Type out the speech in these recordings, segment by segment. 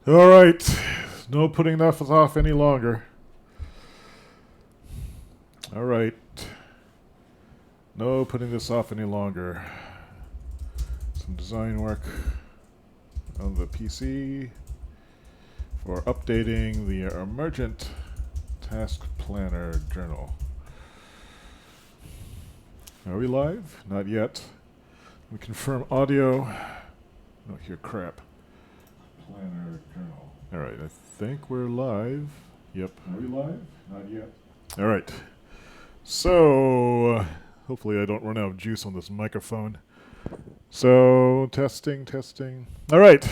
All right. No putting that off any longer. All right. No putting this off any longer. Some design work on the PC for updating the Emergent Task Planner Journal. Are we live? Not yet. We confirm audio. I don't hear crap. Planner Journal. All right, I think we're live. Yep. Are we live? Not yet. All right. So, hopefully I don't run out of juice on this microphone. So, testing. All right.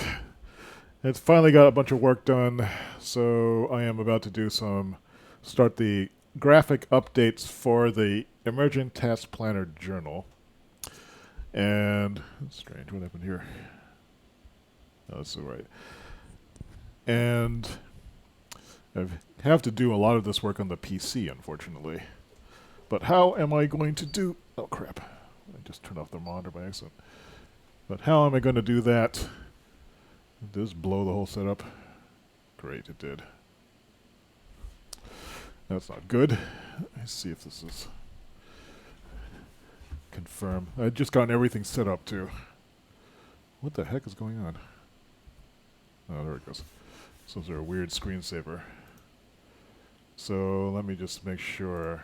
It's finally got a bunch of work done. So, I am about to start the graphic updates for the Emergent Task Planner Journal. And, that's strange, what happened here? Oh, that's all right. And I have to do a lot of this work on the PC, unfortunately. But how am I going to do... Oh, crap. I just turned off the monitor by accident. But how am I going to do that? Did this blow the whole setup? Great, it did. That's not good. Let's see if this is... Confirm. I just gotten everything set up, too. What the heck is going on? Oh, there it goes. So is there a weird screensaver? So let me just make sure.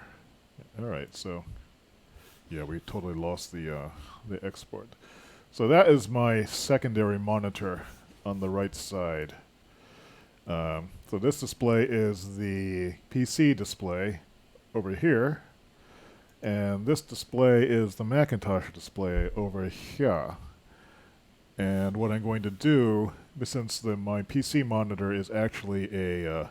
Alright, so yeah, we totally lost the export. So that is my secondary monitor on the right side. So this display is the PC display over here. And this display is the Macintosh display over here. And what I'm going to do, since my PC monitor is actually a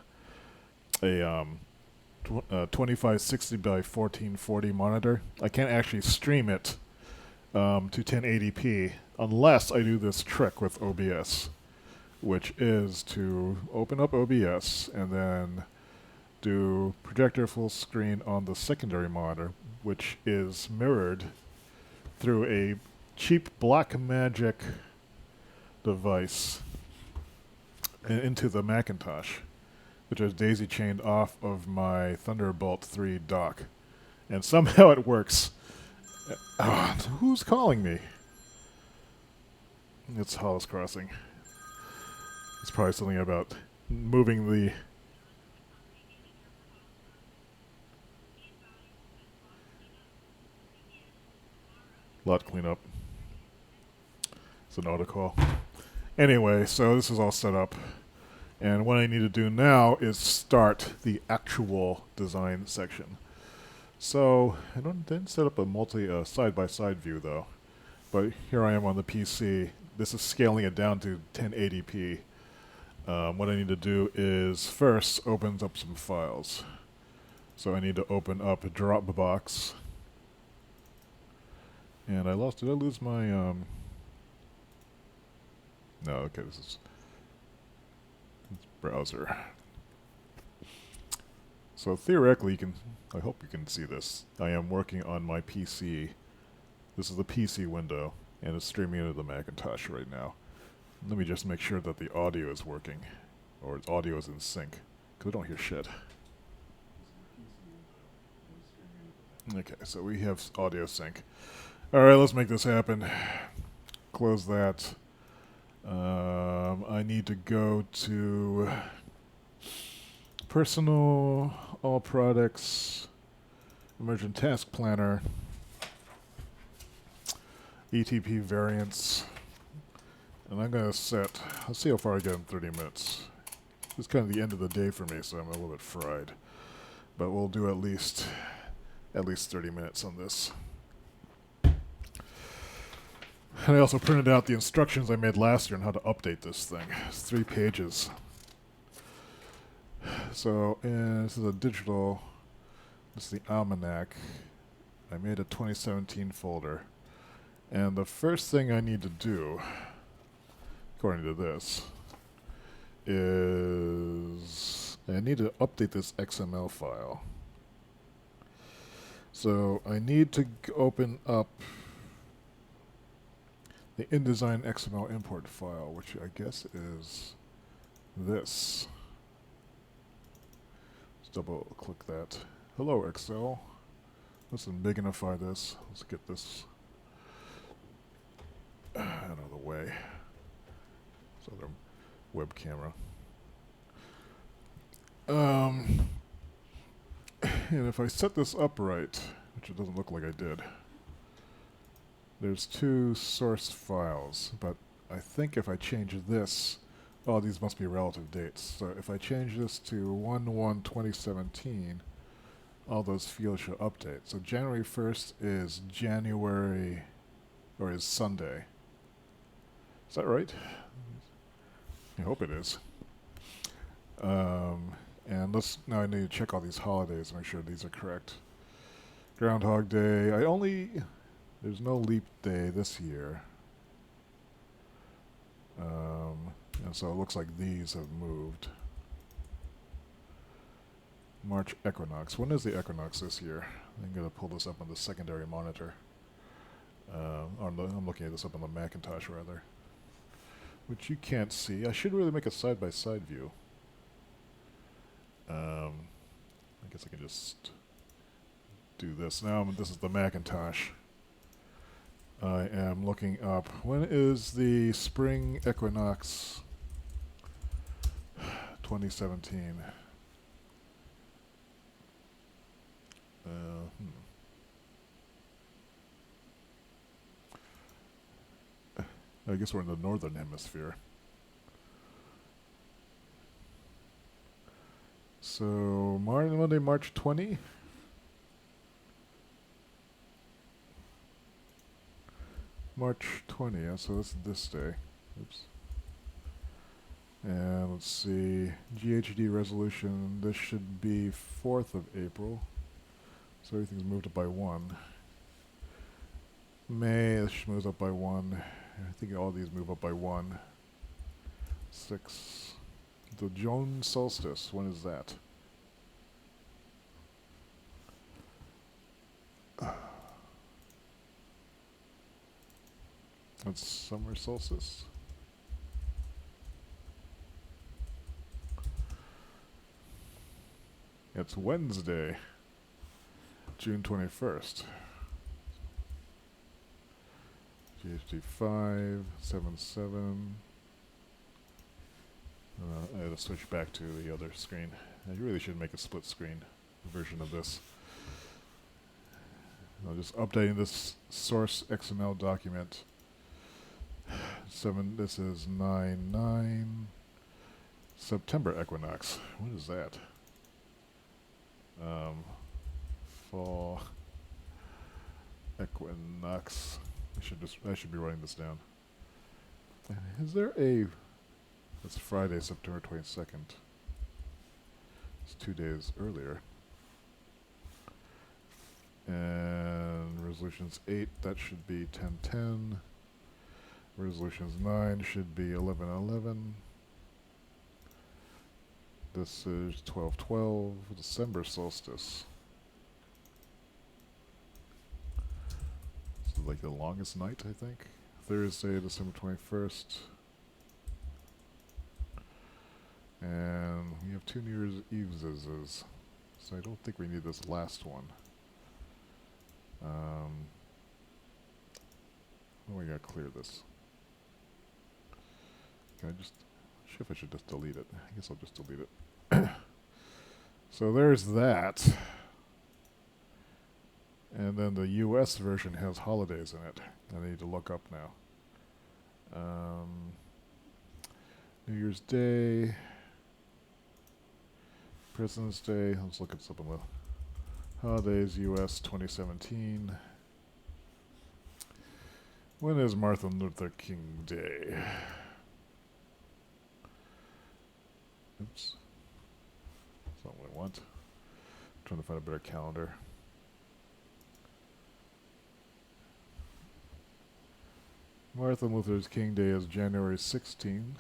2560 by 1440 monitor, I can't actually stream it to 1080p unless I do this trick with OBS, which is to open up OBS and then do projector full screen on the secondary monitor, which is mirrored through a cheap Blackmagic device into the Macintosh, which is daisy chained off of my Thunderbolt 3 dock. And somehow it works. Who's calling me? It's Hollis Crossing. It's probably something about moving the... lot cleanup. It's an auto call. Anyway, so this is all set up. And what I need to do now is start the actual design section. So I didn't set up a side-by-side view though. But here I am on the PC. This is scaling it down to 1080p. What I need to do is first open up some files. So I need to open up a Dropbox. And did I lose my, no, okay, this is browser. So theoretically, I hope you can see this. I am working on my PC. This is the PC window, and it's streaming into the Macintosh right now. Let me just make sure that the audio is working, or its audio is in sync, because I don't hear shit. Okay, so we have audio sync. Alright, let's make this happen. Close that. I need to go to Personal, All Products, Emergent Task Planner, ETP Variants, and I'm going to set, let's see how far I get in 30 minutes. It's kind of the end of the day for me, so I'm a little bit fried. But we'll do at least 30 minutes on this. And I also printed out the instructions I made last year on how to update this thing. It's 3 pages. So, this is a digital, this is the Almanac. I made a 2017 folder. And the first thing I need to do, according to this, is I need to update this XML file. So I need to open up the InDesign XML import file, which I guess is this. Let's double click that. Hello, Excel. Let's magnify this. Let's get this out of the way. This other web camera. And if I set this up right, which it doesn't look like I did, there's two source files, but I think if I change this, oh, these must be relative dates. So if I change this to 1/1/2017, all those fields should update. So January 1st is January, or is Sunday. Is that right? I hope it is. And now I need to check all these holidays and make sure these are correct. Groundhog Day, there's no leap day this year. And so it looks like these have moved. March equinox. When is the equinox this year? I'm going to pull this up on the secondary monitor. I'm looking at this up on the Macintosh, rather. Which you can't see. I should really make a side-by-side view. I guess I can just do this. Now this is the Macintosh. I am looking up, when is the spring equinox 2017? I guess we're in the northern hemisphere. So Monday, March 20. March 20, yeah, so that's this day. Oops. And let's see, GHD resolution, this should be 4th of April. So everything's moved up by 1. May, this moves up by 1. I think all these move up by 1. 6. The June solstice, when is that? That's summer solstice. It's Wednesday, June 21st. GHD 577. I had to switch back to the other screen. I really should make a split screen version of this. I'm just updating this source XML document. This is 9/9 September equinox. What is that? Fall equinox. I should be writing this down. Is there a? That's Friday, September 22nd. It's 2 days earlier. And resolutions 8, that should be 10/10. Resolutions 9 should be 11/11. This is 12/12, December solstice. This is like the longest night, I think. Thursday, December 21st. And we have 2 New Year's Eves, so I don't think we need this last one. Oh, we gotta clear this. Can I just... I should just delete it. I guess I'll just delete it. So there's that. And then the US version has holidays in it. I need to look up now. New Year's Day. President's Day. Let's look at some of the holidays. US 2017. When is Martin Luther King Day? Oops. That's not what I want. I'm trying to find a better calendar. Martin Luther King Day is January 16.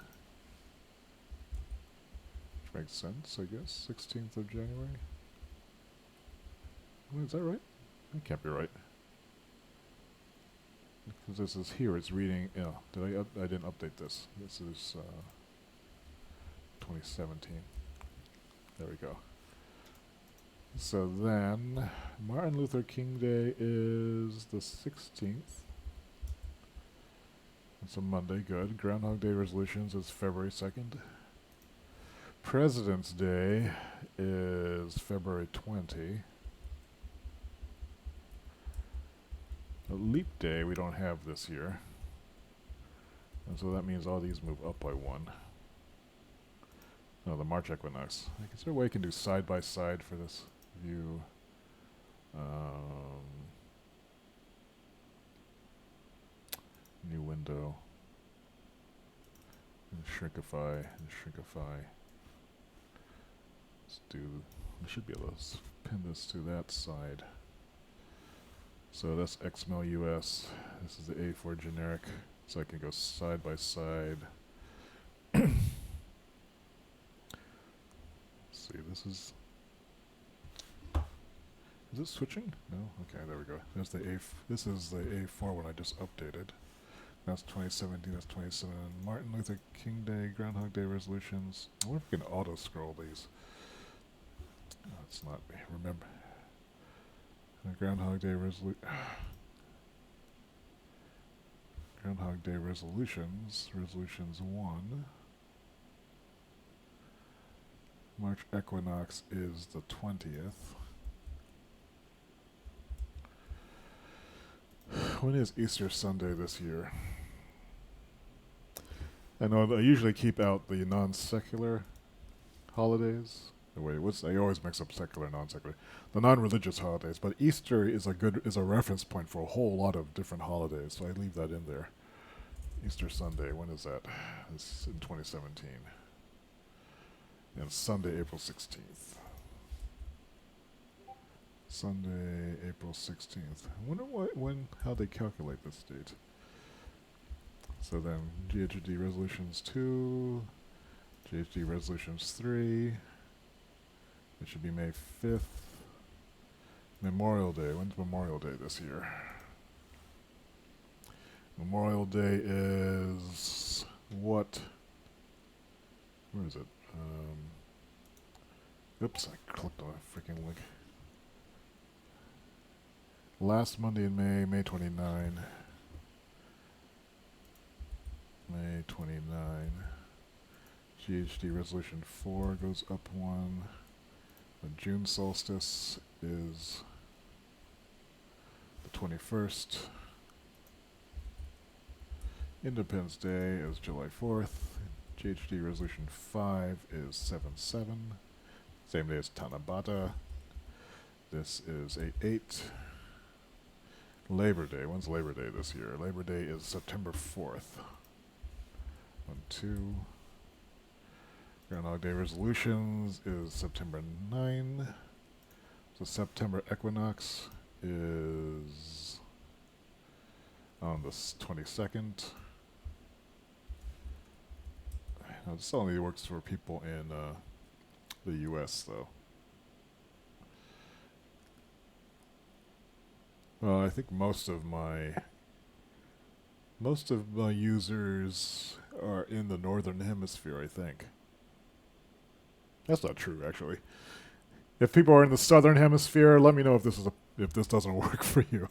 Which makes sense, I guess. 16th of January. Wait, is that right? That can't be right. Because this is here, it's reading... Yeah, I didn't update this. This is 2017. There we go. So then, Martin Luther King Day is the 16th. It's a Monday, good. Groundhog Day resolutions is February 2nd. President's Day is February 20. A leap day we don't have this year. And so that means all these move up by one. No, the March equinox. Is there a way I can do side by side for this view? New window. And shrinkify, and shrinkify. Let's do, we should be able to pin this to that side. So that's XML US. This is the A4 generic. So I can go side by side. Let's see, this is it switching? No? Okay, there we go. There's the this is the A4 one I just updated. That's 2017, that's 2017. Martin Luther King Day, Groundhog Day resolutions. I wonder if we can auto-scroll these. Oh, it's not me. Remember. Groundhog Day Groundhog Day resolutions. Resolutions 1. March equinox is the 20th. When is Easter Sunday this year? I know I usually keep out the non-secular holidays. Wait, I always mix up secular and non-secular. The non-religious holidays, but Easter is a reference point for a whole lot of different holidays, so I leave that in there. Easter Sunday, when is that? It's in 2017. And Sunday, April 16th. Sunday, April 16th. I wonder how they calculate this date. So then, GHD resolutions 2, GHD resolutions 3. It should be May 5th. Memorial Day. When's Memorial Day this year? Memorial Day is what? Where is it? Oops, I clicked on a freaking link. Last Monday in May, May 29. May 29. GHD resolution 4 goes up 1. The June solstice is the 21st. Independence Day is July 4th. GHD resolution 5 is 7/7. Same day as Tanabata. This is 8/8. Labor Day. When's Labor Day this year? Labor Day is September 4th. 1, 2. Groundhog Day resolutions is September 9. So September equinox is on the 22nd. Now, this only works for people in the US, though. Well, I think most of my users are in the northern hemisphere, I think. That's not true, actually. If people are in the southern hemisphere, let me know if this doesn't work for you.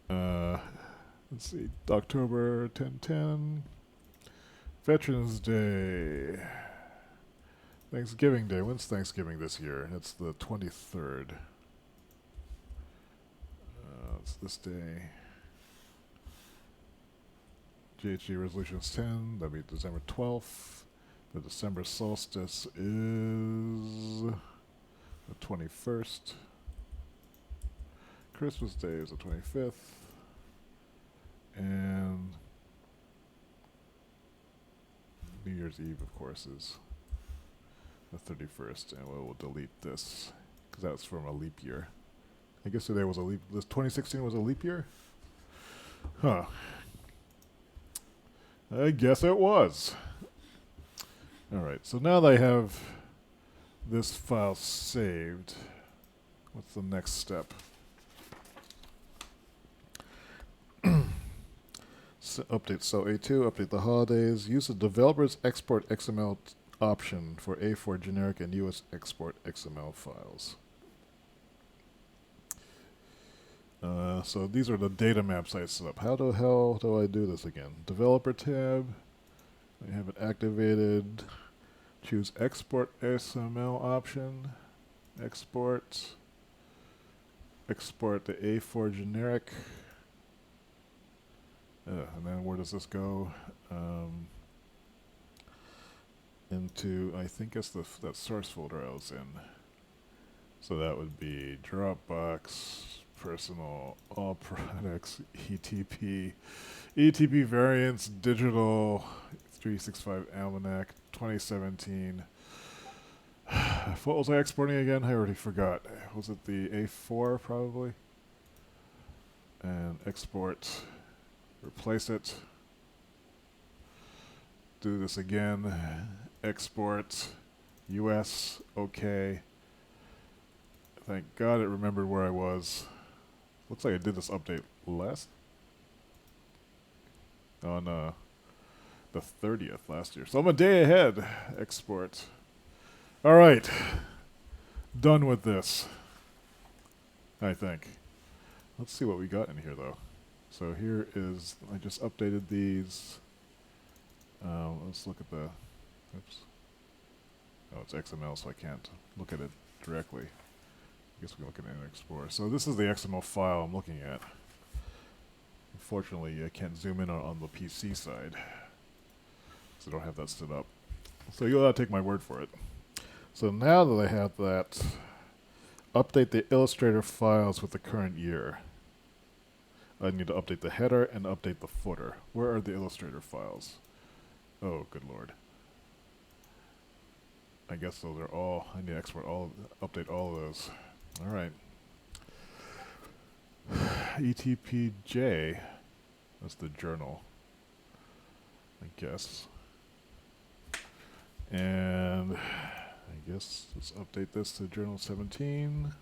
Let's see, October 10/10. Veterans Day. Thanksgiving Day. When's Thanksgiving this year? It's the 23rd. It's this day. GHG resolutions 10. That'd be December 12th. The December solstice is the 21st. Christmas Day is the 25th. And New Year's Eve, of course, is the 31st. And we'll delete this because that's from a leap year. I guess today was a leap. This 2016 was a leap year? Huh. I guess it was. Alright, so now that I have this file saved, what's the next step? So update cell A2, update the holidays, use the developers export XML option for A4 generic and US export XML files. So these are the data maps I set up. How the hell do I do this again? Developer tab. I have it activated. Choose export XML option. Export. Export the A4 generic. And then where does this go? Into, I think it's that source folder I was in. So that would be Dropbox, personal, all products, ETP variants, digital, 365 Almanac, 2017. What was I exporting again? I already forgot. Was it the A4 probably? And export, replace it. Do this again. Export, US, OK. Thank God it remembered where I was. Looks like I did this update last on the 30th last year. So I'm a day ahead. Export. All right. Done with this, I think. Let's see what we got in here, though. So here is, I just updated these. Let's look at the, oops. Oh, it's XML, so I can't look at it directly. I guess we can look at Internet Explorer. So this is the XML file I'm looking at. Unfortunately, I can't zoom in on the PC side, so I don't have that set up. So you'll have to take my word for it. So now that I have that, update the Illustrator files with the current year. I need to update the header and update the footer. Where are the Illustrator files? Oh, good lord. I guess those are all, I need to export all, update all of those. Alright. ETPJ, that's the journal, I guess. And I guess let's update this to journal 17.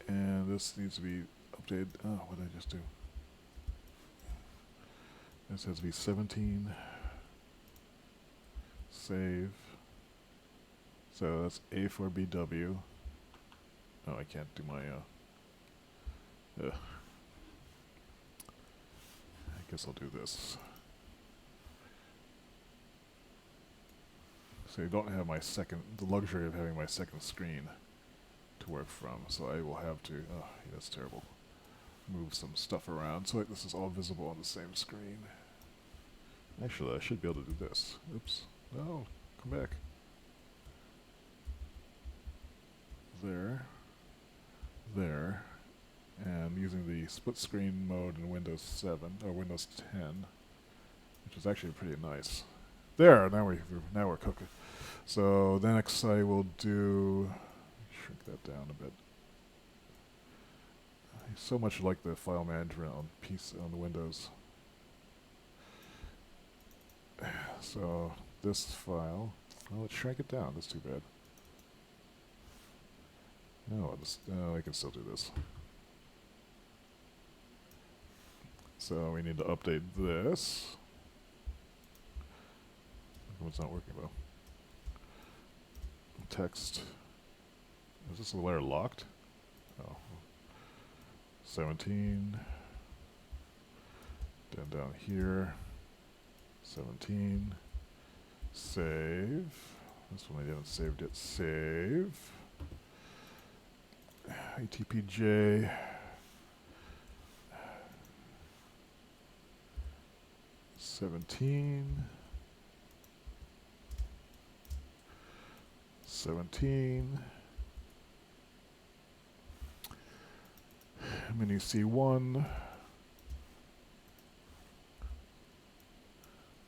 And this needs to be updated. Oh, what did I just do? This has to be 17. Save. So that's A4BW. Oh, I can't do my, I guess I'll do this. So you don't have my the luxury of having my second screen to work from. So I will have to, oh, yeah, that's terrible. Move some stuff around so this is all visible on the same screen. Actually, I should be able to do this. Oops. No, come back. There. There. And using the split screen mode in Windows 7, or Windows 10, which is actually pretty nice. There, now we're cooking. So the next I will do, shrink that down a bit. I so much like the file management on the Windows. So this file, well, let's shrink it down. That's too bad. No, I can still do this. So we need to update this. What's not working though? Text. Is this layer locked? Oh. 17. Then down here. 17. Save. This one I haven't saved yet. Save. ETPJ. $17. 17. Menu C1.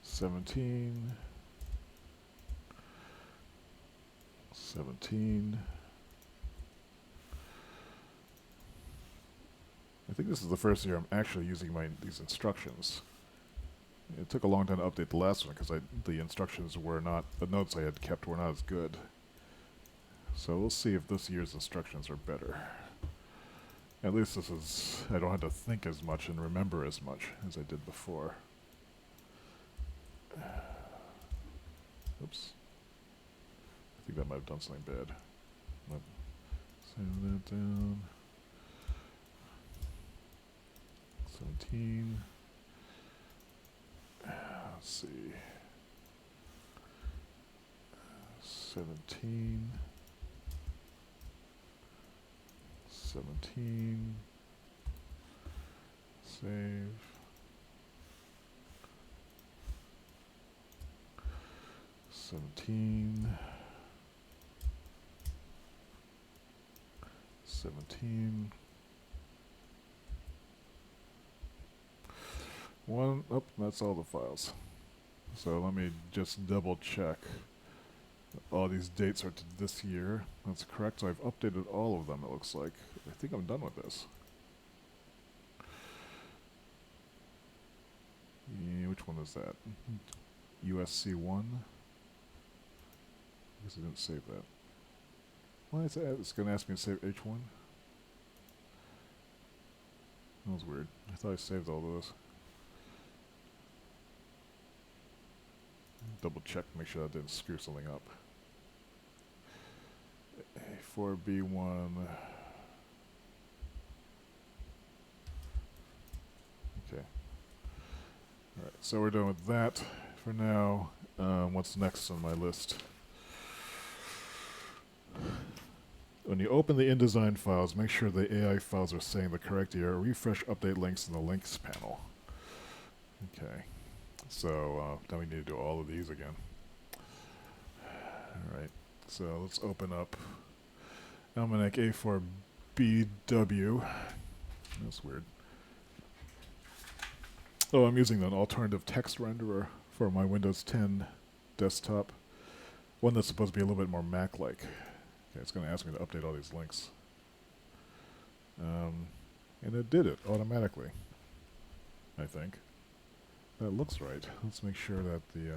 17. 17. I think this is the first year I'm actually using these instructions. It took a long time to update the last one because the instructions were not, the notes I had kept were not as good. So we'll see if this year's instructions are better. At least this is, I don't have to think as much and remember as much as I did before. Oops. I think that might have done something bad. Nope. Save that down. 17. Let's see. 17. 17. Save. 17. 17. One, oh, that's all the files. So let me just double check. All these dates are to this year. That's correct. So I've updated all of them, it looks like. I think I'm done with this. Yeah, which one is that? USC 1. I guess I didn't save that. Why is that? It's going to ask me to save H1? That was weird. I thought I saved all of those. Double check, make sure that didn't screw something up. A4B1. Okay. Alright, so we're done with that for now. What's next on my list? When you open the InDesign files, make sure the AI files are saying the correct year. Refresh update links in the links panel. Okay. So now we need to do all of these again. Alright, so let's open up Almanac A4BW. That's weird. Oh, I'm using an alternative text renderer for my Windows 10 desktop. One that's supposed to be a little bit more Mac-like. Okay, it's going to ask me to update all these links. And it did it automatically, I think. That looks right. Let's make sure that the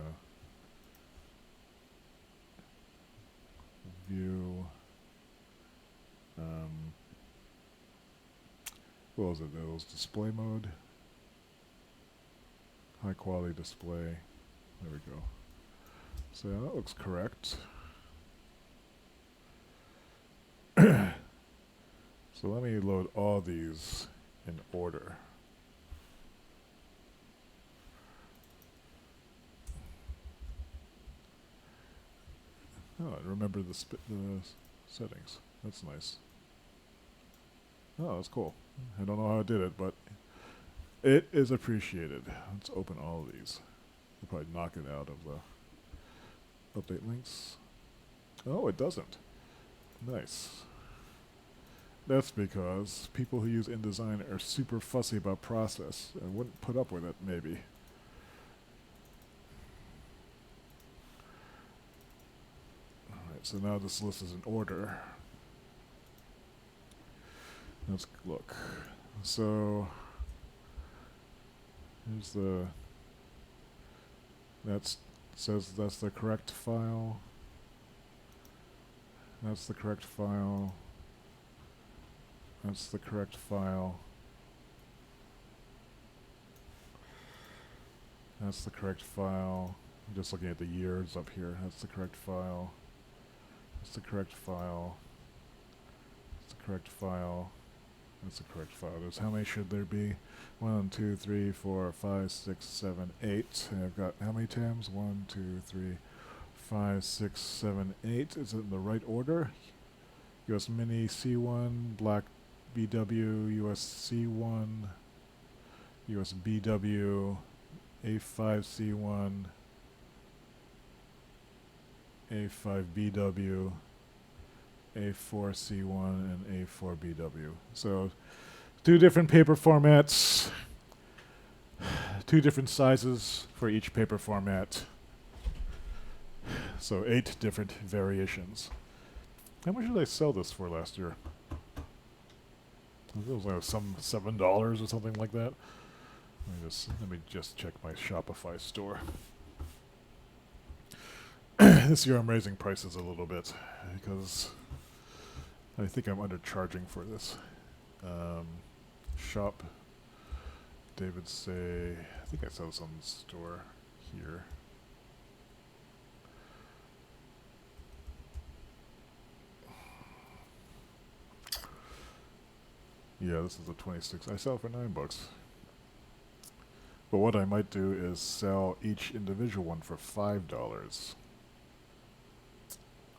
view, what was it? It was display mode, high quality display. There we go. So yeah, that looks correct. So let me load all these in order. Oh, and remember the settings. That's nice. Oh, that's cool. I don't know how I did it, but it is appreciated. Let's open all of these. We'll probably knock it out of the update links. Oh, it doesn't. Nice. That's because people who use InDesign are super fussy about process and wouldn't put up with it, maybe. Alright, so now this list is in order. Let's look. So, here's the... That says that's the correct file. That's the correct file. That's the correct file. That's the correct file. I'm just looking at the years up here. That's the correct file. That's the correct file. That's the correct file. That's the correct file. There's how many should there be? 1, 2, 3, 4, 5, 6, 7, 8. And I've got how many tabs? 1, 2, 3, 5, 6, 7, 8. Is it in the right order? US Mini C1, Black BW, US C1, US BW, A5C1, A5BW, A4C1, and A4BW. So, 2 different paper formats, 2 different sizes for each paper format. So 8 different variations. How much did I sell this for last year? It was like some $7 or something like that. Let me just check my Shopify store. This year I'm raising prices a little bit because I think I'm undercharging for this. Shop, David say, I think I saw this on the store here. Yeah, this is a 26. I sell it for $9. But what I might do is sell each individual one for $5.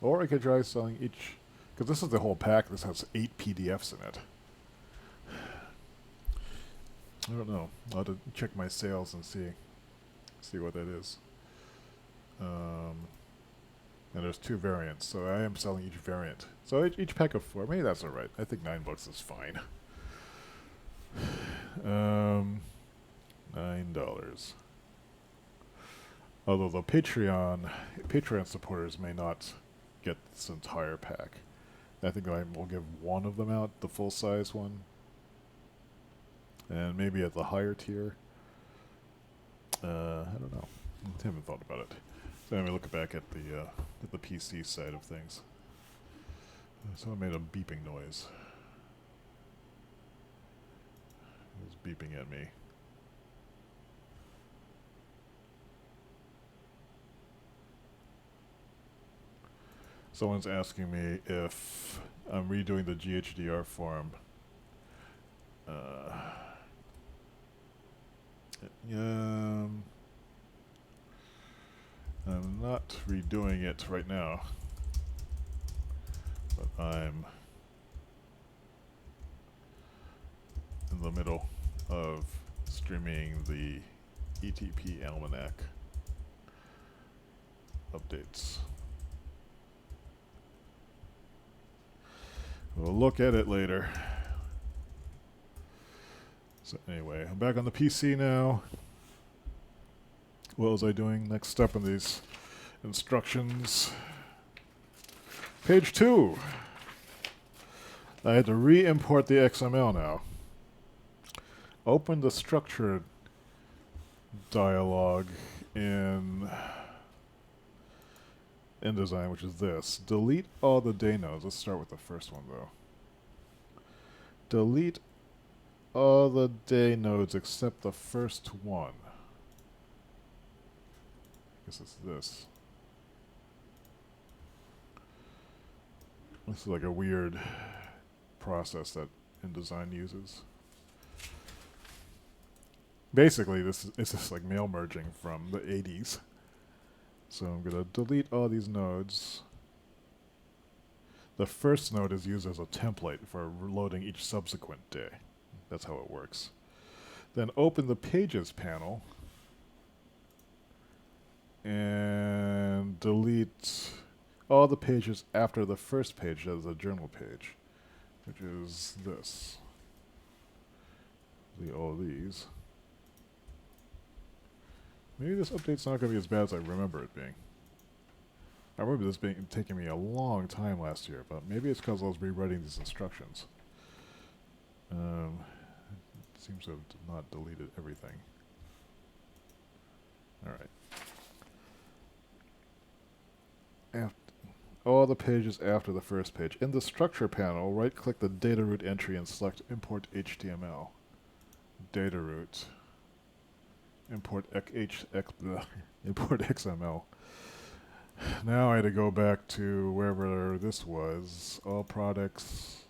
Or I could try selling each, because this is the whole pack. This has 8 PDFs in it. I don't know. I'll have to check my sales and see what that is. And there's 2 variants, so I am selling each variant. So each pack of 4, maybe that's alright. I think $9 is fine. $9. Although the Patreon supporters may not get this entire pack. I think I will give one of them out, the full-size one. And maybe at the higher tier. I don't know. I haven't thought about it. So let me look back at the PC side of things. Someone made a beeping noise. It was beeping at me. Someone's asking me if I'm redoing the GHDR form. I'm not redoing it right now, but I'm in the middle of streaming the ETP Almanac updates. We'll look at it later. So anyway, I'm back on the PC now. What was I doing? Next step in these instructions. Page 2. I had to re-import the XML now. Open the structure dialog in InDesign, which is this. Delete all the day nodes. Let's start with the first one, though. Delete all the day nodes except the first one. I guess it's this. This is like a weird process that InDesign uses. Basically, it's just like mail merging from the 80s. So I'm going to delete all these nodes. The first node is used as a template for loading each subsequent day. That's how it works. Then open the Pages panel and delete all the pages after the first page as a journal page, which is this. Delete all these. Maybe this update's not going to be as bad as I remember it being. I remember this taking me a long time last year, but maybe it's because I was rewriting these instructions. It seems to have not deleted everything. Alright. All the pages after the first page. In the Structure panel, right-click the data root entry and select Import HTML. Data root. Import import XML. Now I had to go back to wherever this was. All products,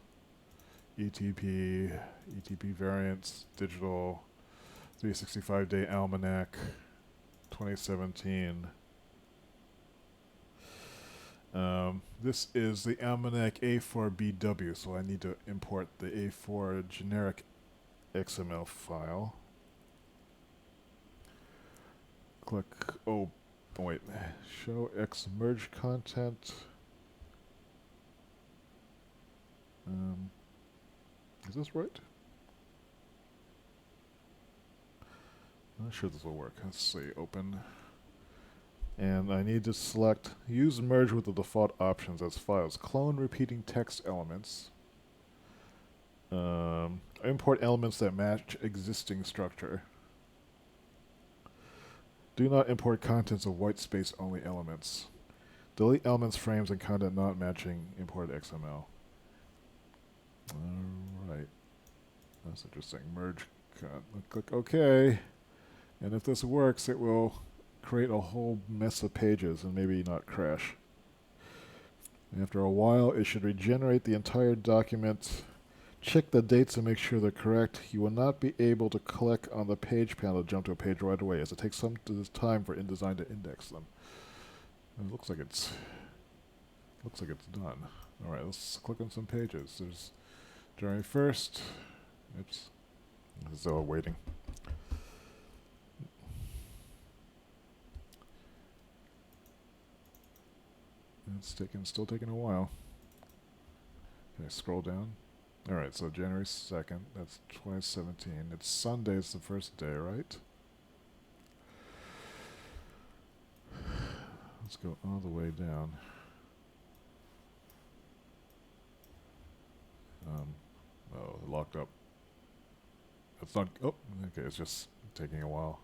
ETP variants, digital, 365-day almanac, 2017. This is the almanac A4BW, so I need to import the A4 generic XML file. Click, oh, wait, show X merge content. Is this right? I'm not sure this will work. Let's see, open. And I need to select use merge with the default options as files. Clone repeating text elements. Import elements that match existing structure. Do not import contents of white space only elements. Delete elements, frames, and content not matching import XML. Alright. That's interesting. Merge click OK. And if this works, it will create a whole mess of pages and maybe not crash. And after a while, it should regenerate the entire document, Check the dates and make sure they're correct. You will not be able to click on the page panel to jump to a page right away, as it takes some time for InDesign to index them. It looks like it's done. All right, let's click on some pages. There's January 1st. Oops, it's still waiting. It's still taking a while. Can I scroll down? All right, so January 2nd, that's 2017. It's Sunday, it's the first day, right? Let's go all the way down. Oh, locked up. It's not, oh, okay, it's just taking a while.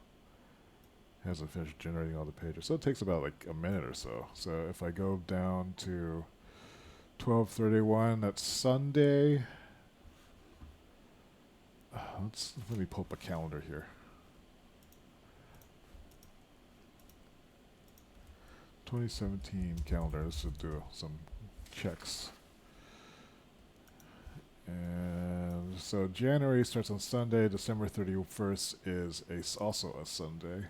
Hasn't finished generating all the pages. So it takes about like a minute or so. So if I go down to 12:31, that's Sunday. Let me pull up a calendar here. 2017 calendar. Let's just do some checks. And so January starts on Sunday. December 31st is also a Sunday.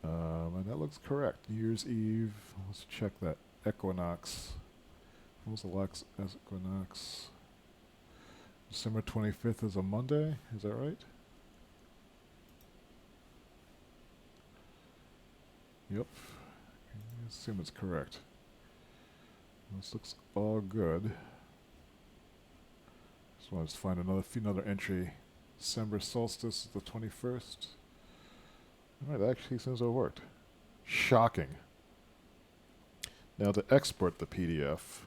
And that looks correct. New Year's Eve. Let's check that equinox. What was the last equinox? December 25th is a Monday. Is that right? Yep. Assume it's correct. This looks all good. Just want to find another entry. December solstice is the 21st. Alright, that actually seems to have worked. Shocking. Now to export the PDF,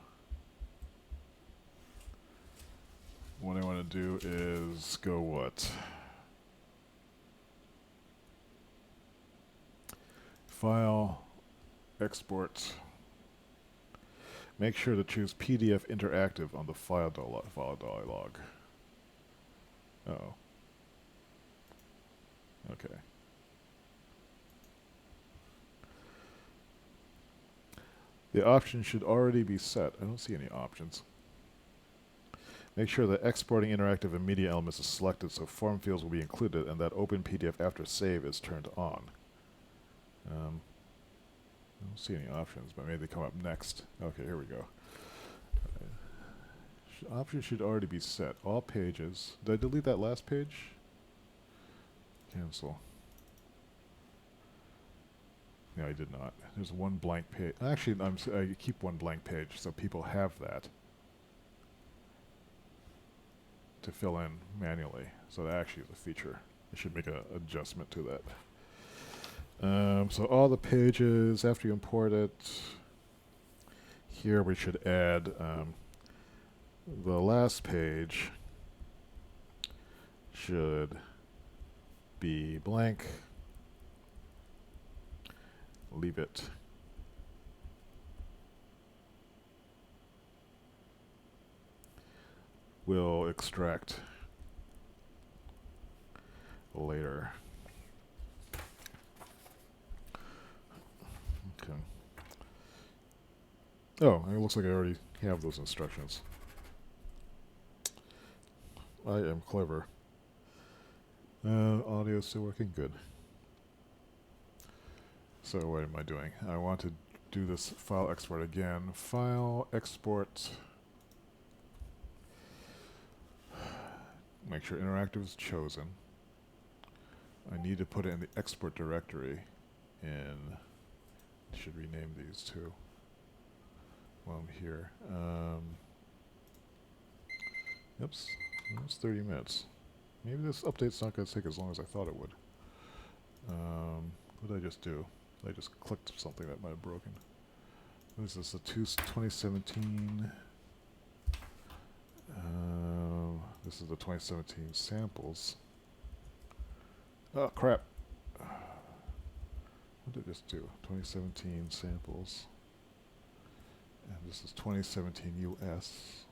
what I want to do is go what? File, export. Make sure to choose PDF Interactive on the file dialog. Oh. Okay. The option should already be set. I don't see any options. Make sure that exporting interactive and media elements is selected so form fields will be included and that open PDF after save is turned on. I don't see any options, but maybe they come up next. Okay, here we go. Options should already be set. All pages. Did I delete that last page? Cancel. No, I did not. There's one blank page. Actually, I keep one blank page so people have that to fill in manually. So that actually is a feature. I should make an adjustment to that. So all the pages, after you import it, here we should add the last page should be blank. Leave it. We'll extract later. Okay. Oh, it looks like I already have those instructions. I am clever. Audio is still working good. So what am I doing? I want to do this file export again. File export. Make sure interactive is chosen. I need to put it in the export directory. I should rename these too while I'm here. Oops, it's 30 minutes. Maybe this update's not going to take as long as I thought it would. What did I just do? I just clicked something that might have broken. What is this? The 2017. This is the 2017 samples. Oh crap! What did I just do? 2017 samples. And this is 2017 US.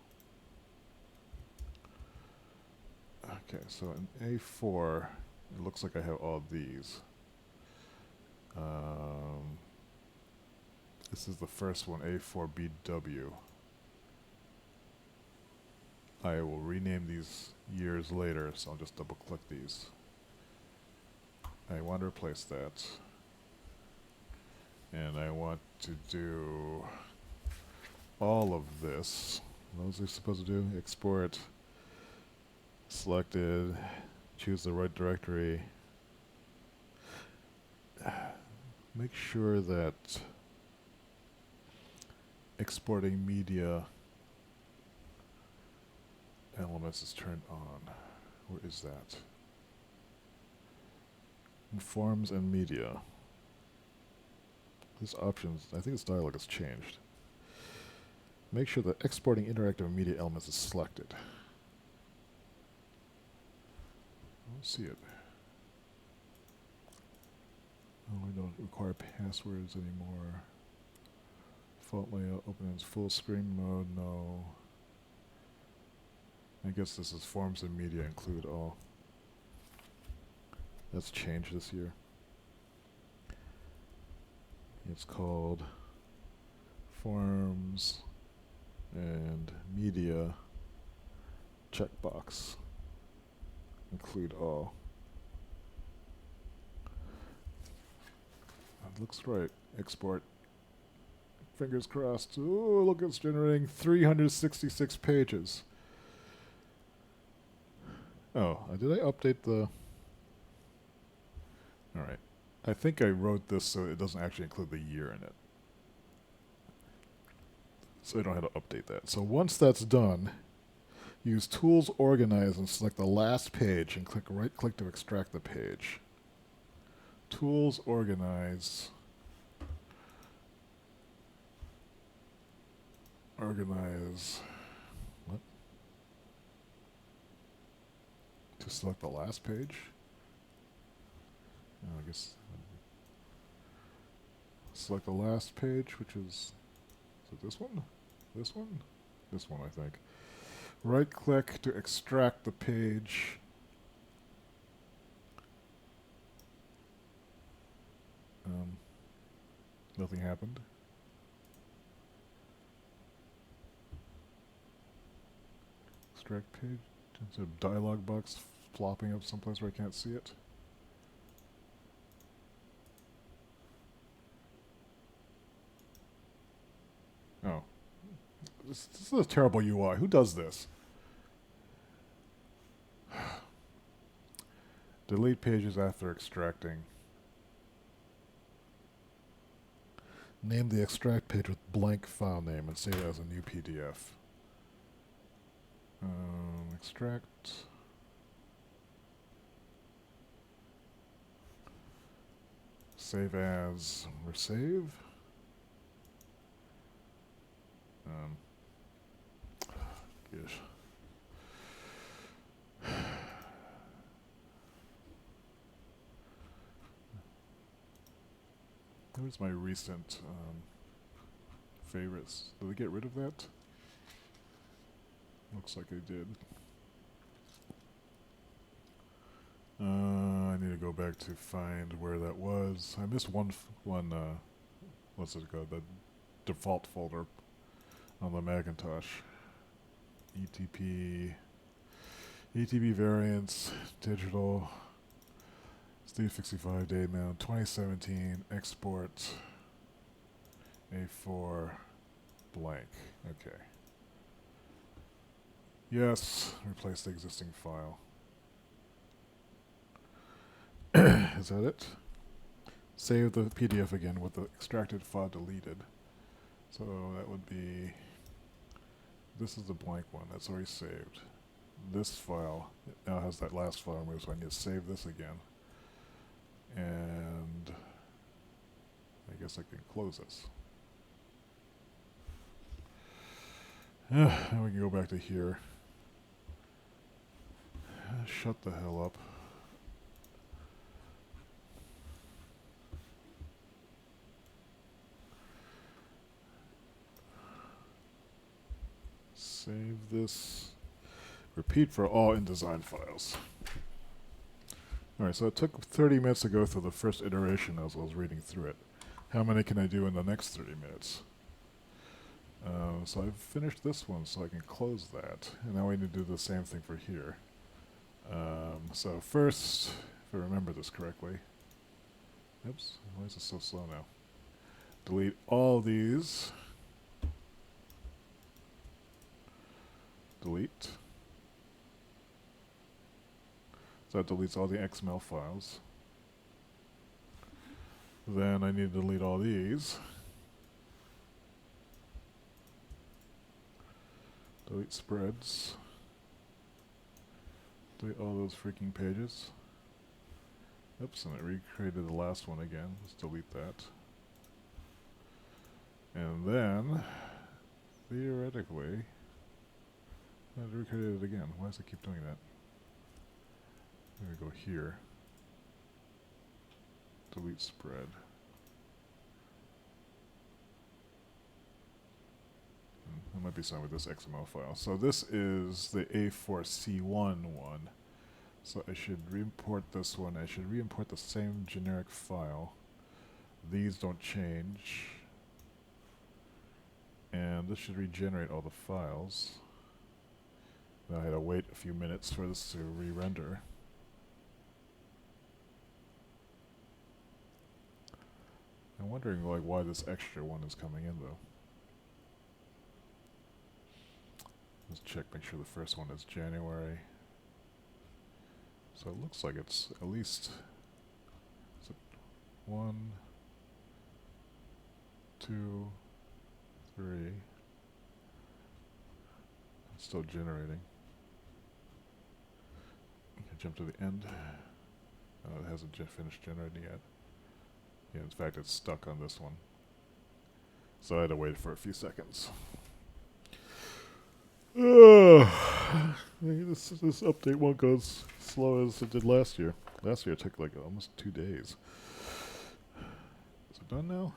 Okay, so in A4, it looks like I have all these. This is the first one, A4BW. I will rename these years later, so I'll just double click these. I want to replace that. And I want to do all of this. What was I supposed to do? Export, selected, choose the right directory. Make sure that exporting media elements is turned on. Where is that? Forms and media. This options, I think this dialog has changed. Make sure that exporting interactive media elements is selected. I don't see it. Oh, we don't require passwords anymore. Default layout, open as full screen mode, no. I guess this is forms and media include all. That's changed this year. It's called forms and media checkbox. Include all. That looks right. Export. Fingers crossed. Oh, look, it's generating 366 pages. Oh, did I update the... Alright. I think I wrote this so it doesn't actually include the year in it. So I don't have to update that. So once that's done, use Tools Organize and select the last page and right-click to extract the page. Tools Organize. Organize. What? To select the last page? Oh, I guess. Select the last page, which is it this one? This one? This one, I think. Right-click to extract the page. Nothing happened. Extract page. It's a dialog box flopping up someplace where I can't see it. Oh. This is a terrible UI. Who does this? Delete pages after extracting. Name the extract page with blank file name and save it as a new PDF. Extract. Save as or save. Gosh. Where's my recent favorites? Did they get rid of that? Looks like they did. I need to go back to find where that was. I missed one, what's it called? The default folder on the Macintosh. ETP variants, digital, Steve 65 day mount, 2017, export, A4, blank. Okay. Yes, replace the existing file. Is that it? Save the PDF again with the extracted file deleted. So that would be, this is the blank one, that's already saved. This file, it now has that last file removed, so I need to save this again. And I guess I can close this. Now we can go back to here. Shut the hell up. Save this. Repeat for all InDesign files. Alright, so it took 30 minutes to go through the first iteration as I was reading through it. How many can I do in the next 30 minutes? So I've finished this one, so I can close that. And now we need to do the same thing for here. So first, if I remember this correctly, oops, why is it so slow now? Delete all these. Delete. So that deletes all the XML files. Then I need to delete all these. Delete spreads. Delete all those freaking pages. Oops, and it recreated the last one again. Let's delete that. And then, theoretically, I recreated it again. Why does it keep doing that? I'm going to go here. Delete spread. There might be something with this XML file. So this is the A4C1 one. So I should re-import this one. I should re-import the same generic file. These don't change. And this should regenerate all the files. Then I had to wait a few minutes for this to re-render. I'm wondering like why this extra one is coming in though. Let's check, make sure the first one is January. So it looks like it's at least 1, 2, 3. It's still generating. Okay, jump to the end. Oh, it hasn't finished generating yet. Yeah, in fact, it's stuck on this one. So I had to wait for a few seconds. This update won't go as slow as it did last year. Last year it took like almost 2 days. Is it done now?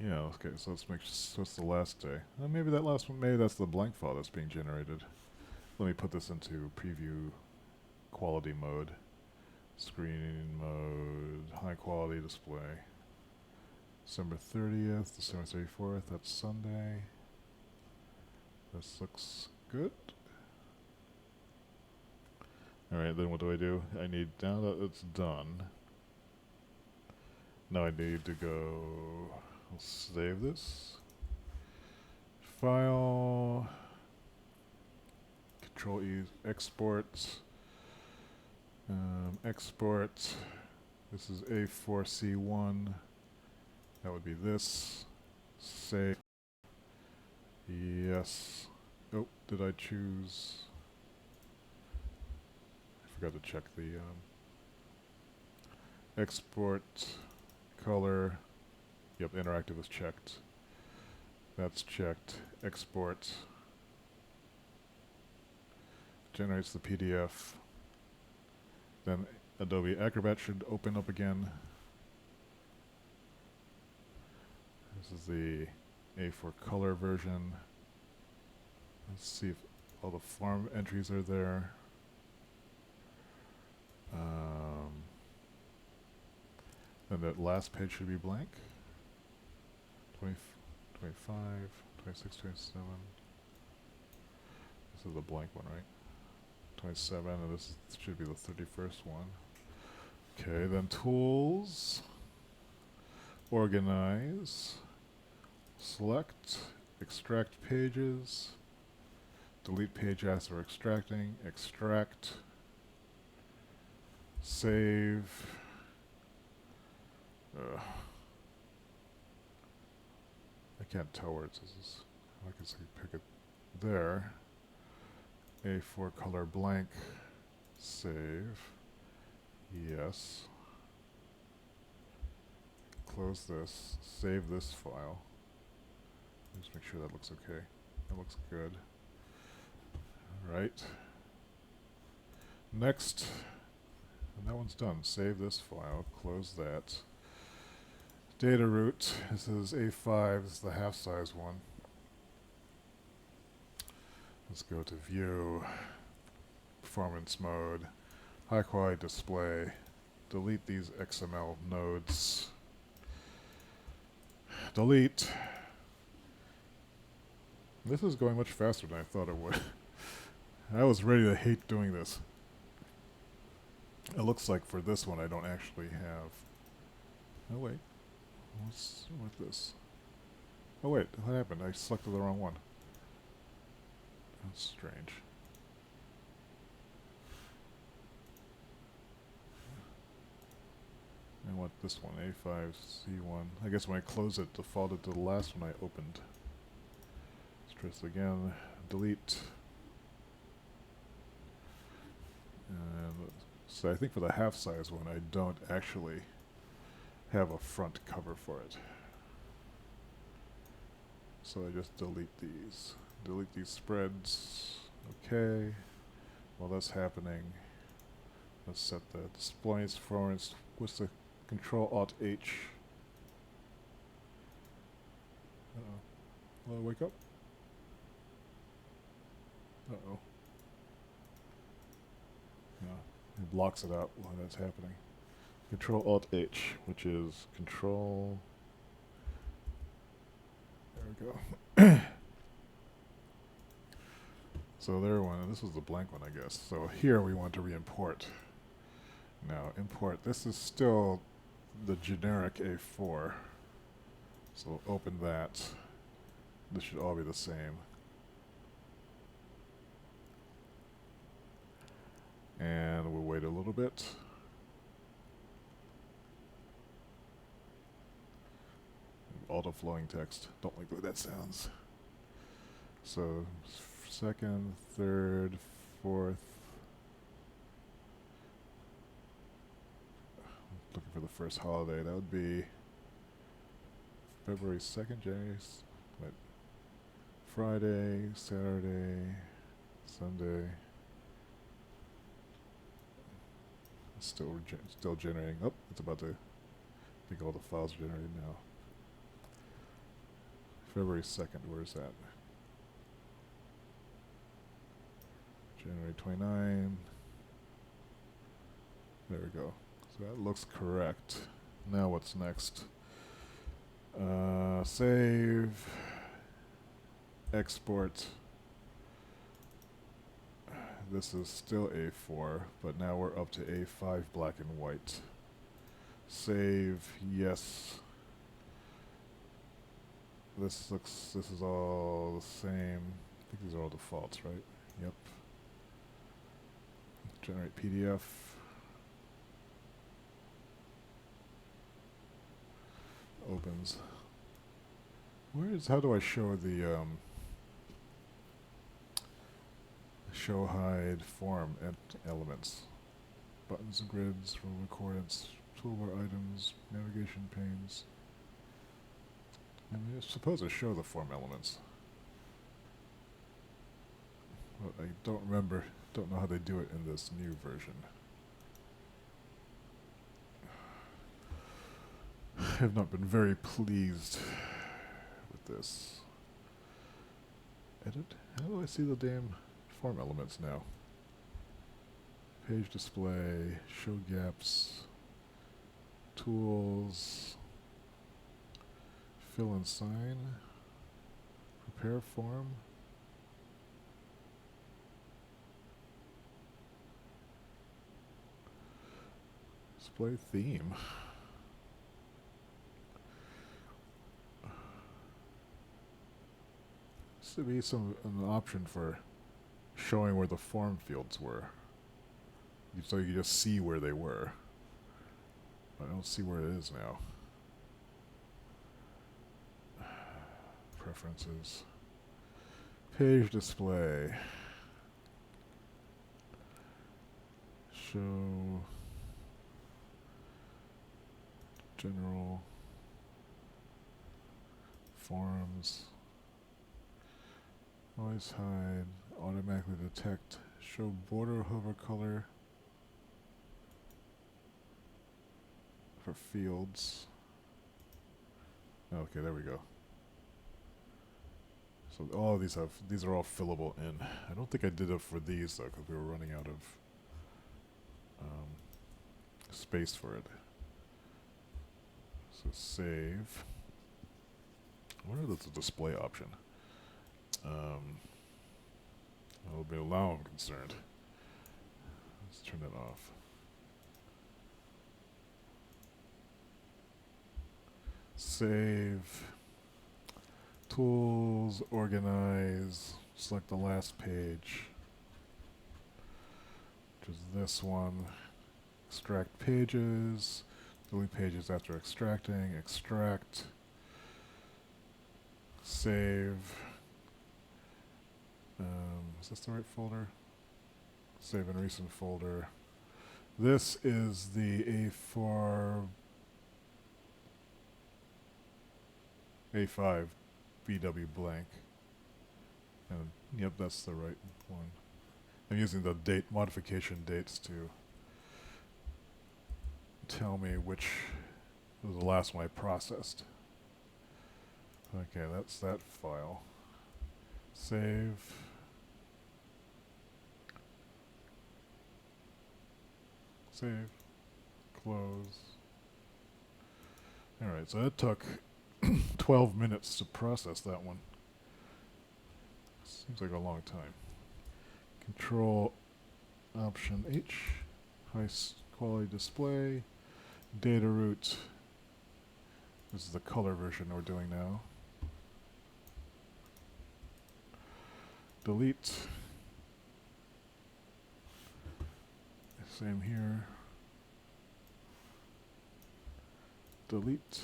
Yeah, okay, so let's make so it's the last day. Maybe that last one, maybe that's the blank file that's being generated. Let me put this into preview quality mode. Screen mode, high quality display. December 30th, December 34th, that's Sunday. This looks good. Alright, then what do? I need, now that it's done, now I need to go, I'll save this. File, Control E, export, export, this is A4C1, that would be this, save, yes, oh, did I choose, I forgot to check the export, color, yep, interactive is checked, that's checked, export, generates the PDF, then Adobe Acrobat should open up again. This is the A4 color version. Let's see if all the farm entries are there. Then that last page should be blank. 20, 25, 26, 27. This is the blank one, right? 27, and this should be the 31st one. Okay, then tools, organize, select, extract pages, delete page after extracting, extract, save. I can't tell where it says. I can see pick it there. A4 color blank, save, yes, close this, save this file, just make sure that looks okay, that looks good, alright, next, and that one's done, save this file, close that, data root, this is A5, this is the half size one. Let's go to view, performance mode, high quality display, delete these XML nodes, delete, This is going much faster than I thought it would. I was ready to hate doing this. It looks like for this one I don't actually have... Oh wait. What's with this? Oh wait, what happened? I selected the wrong one. That's strange. I want this one, A5C1. I guess when I close it, defaulted to the last one I opened. Let's try this again. Delete. And so I think for the half-size one, I don't actually have a front cover for it. So I just delete these. Delete these spreads. Okay. While that's happening, let's set the display performance. What's the Control-Alt-H? Uh-oh. Will I wake up? Uh-oh. Yeah, it blocks it out while that's happening. Control-Alt-H, which is Control... There we go. So there one, and this was the blank one, I guess. So here we want to re-import. Now, import. This is still the generic A4. So open that. This should all be the same. And we'll wait a little bit. Auto-flowing text. Don't like the way that sounds. So, second, third, fourth. Looking for the first holiday. That would be February 2nd, January. Wait. Friday, Saturday, Sunday. It's still generating. Oh, it's about to. I think all the files are generated now. February 2nd, where's that? January 29. There we go. So that looks correct. Now what's next? Save. Export. This is still A4, but now we're up to A5 black and white. Save. Yes. This is all the same. I think these are all defaults, right? Yep. Generate PDF. Opens. How do I show the, show hide form elements? Buttons and grids, roll coordinates, toolbar items, navigation panes. I'm supposed to show the form elements. But I don't know how they do it in this new version. I have not been very pleased with this. Edit? How do I see the damn form elements now? Page display, show gaps, tools, fill and sign, prepare form. Display theme. This should be an option for showing where the form fields were. So you just see where they were. I don't see where it is now. Preferences. Page display. Show general forms. Always hide. Automatically detect. Show border hover color for fields. Okay, there we go. So all of these are all fillable in. I don't think I did it for these though, because we were running out of space for it. So save. I wonder if that's a display option. A little bit of loud, I'm concerned. Let's turn that off. Save. Tools, organize, select the last page, which is this one. Extract pages, delete pages after extracting, extract, save. Is this the right folder? Save in recent folder. This is the A5 BW blank. And yep, that's the right one. I'm using the date modification dates to tell me which was the last one I processed. Okay, that's that file. Save. Save. Close. Alright, so it took 12 minutes to process that one. Seems like a long time. Control Option H. High quality display. Data root. This is the color version we're doing now. Delete. Same here. Delete.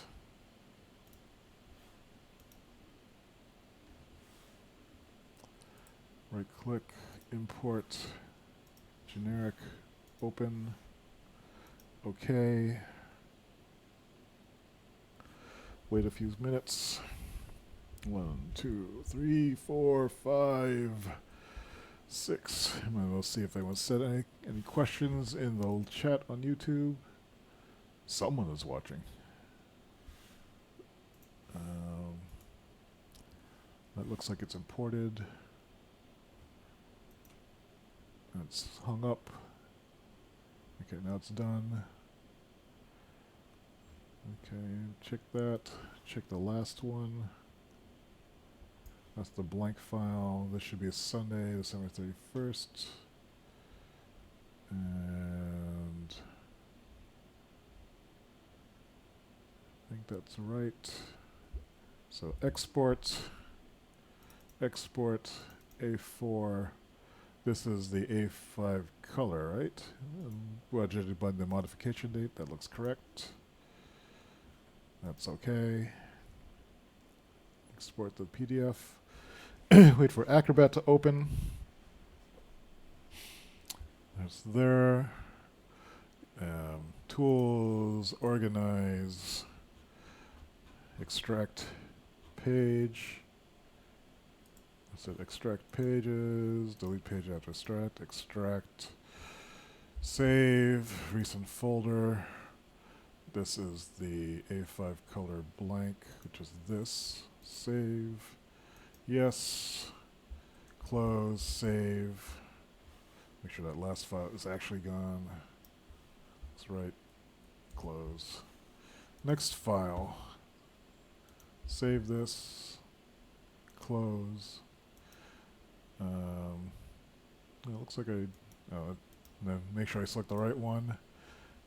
Right click, import, generic, open, OK. Wait a few minutes. 1, 2, 3, 4, 5, 6. I'm going to go see if anyone said any questions in the chat on YouTube. Someone is watching. That looks like it's imported. It's hung up. Okay, now it's done. Okay, check that. Check the last one. That's the blank file. This should be a Sunday, December 31st. And I think that's right. So export A4. This is the A5 color, right? Well, judging by the modification date, that looks correct. That's okay. Export the PDF. Wait for Acrobat to open. That's there. Tools, organize, extract page. I said extract pages, delete page after extract, save, recent folder. This is the A5 color blank, which is this. Save, yes, close, save. Make sure that last file is actually gone. That's right, close. Next file, save this, close. It looks like make sure I select the right one.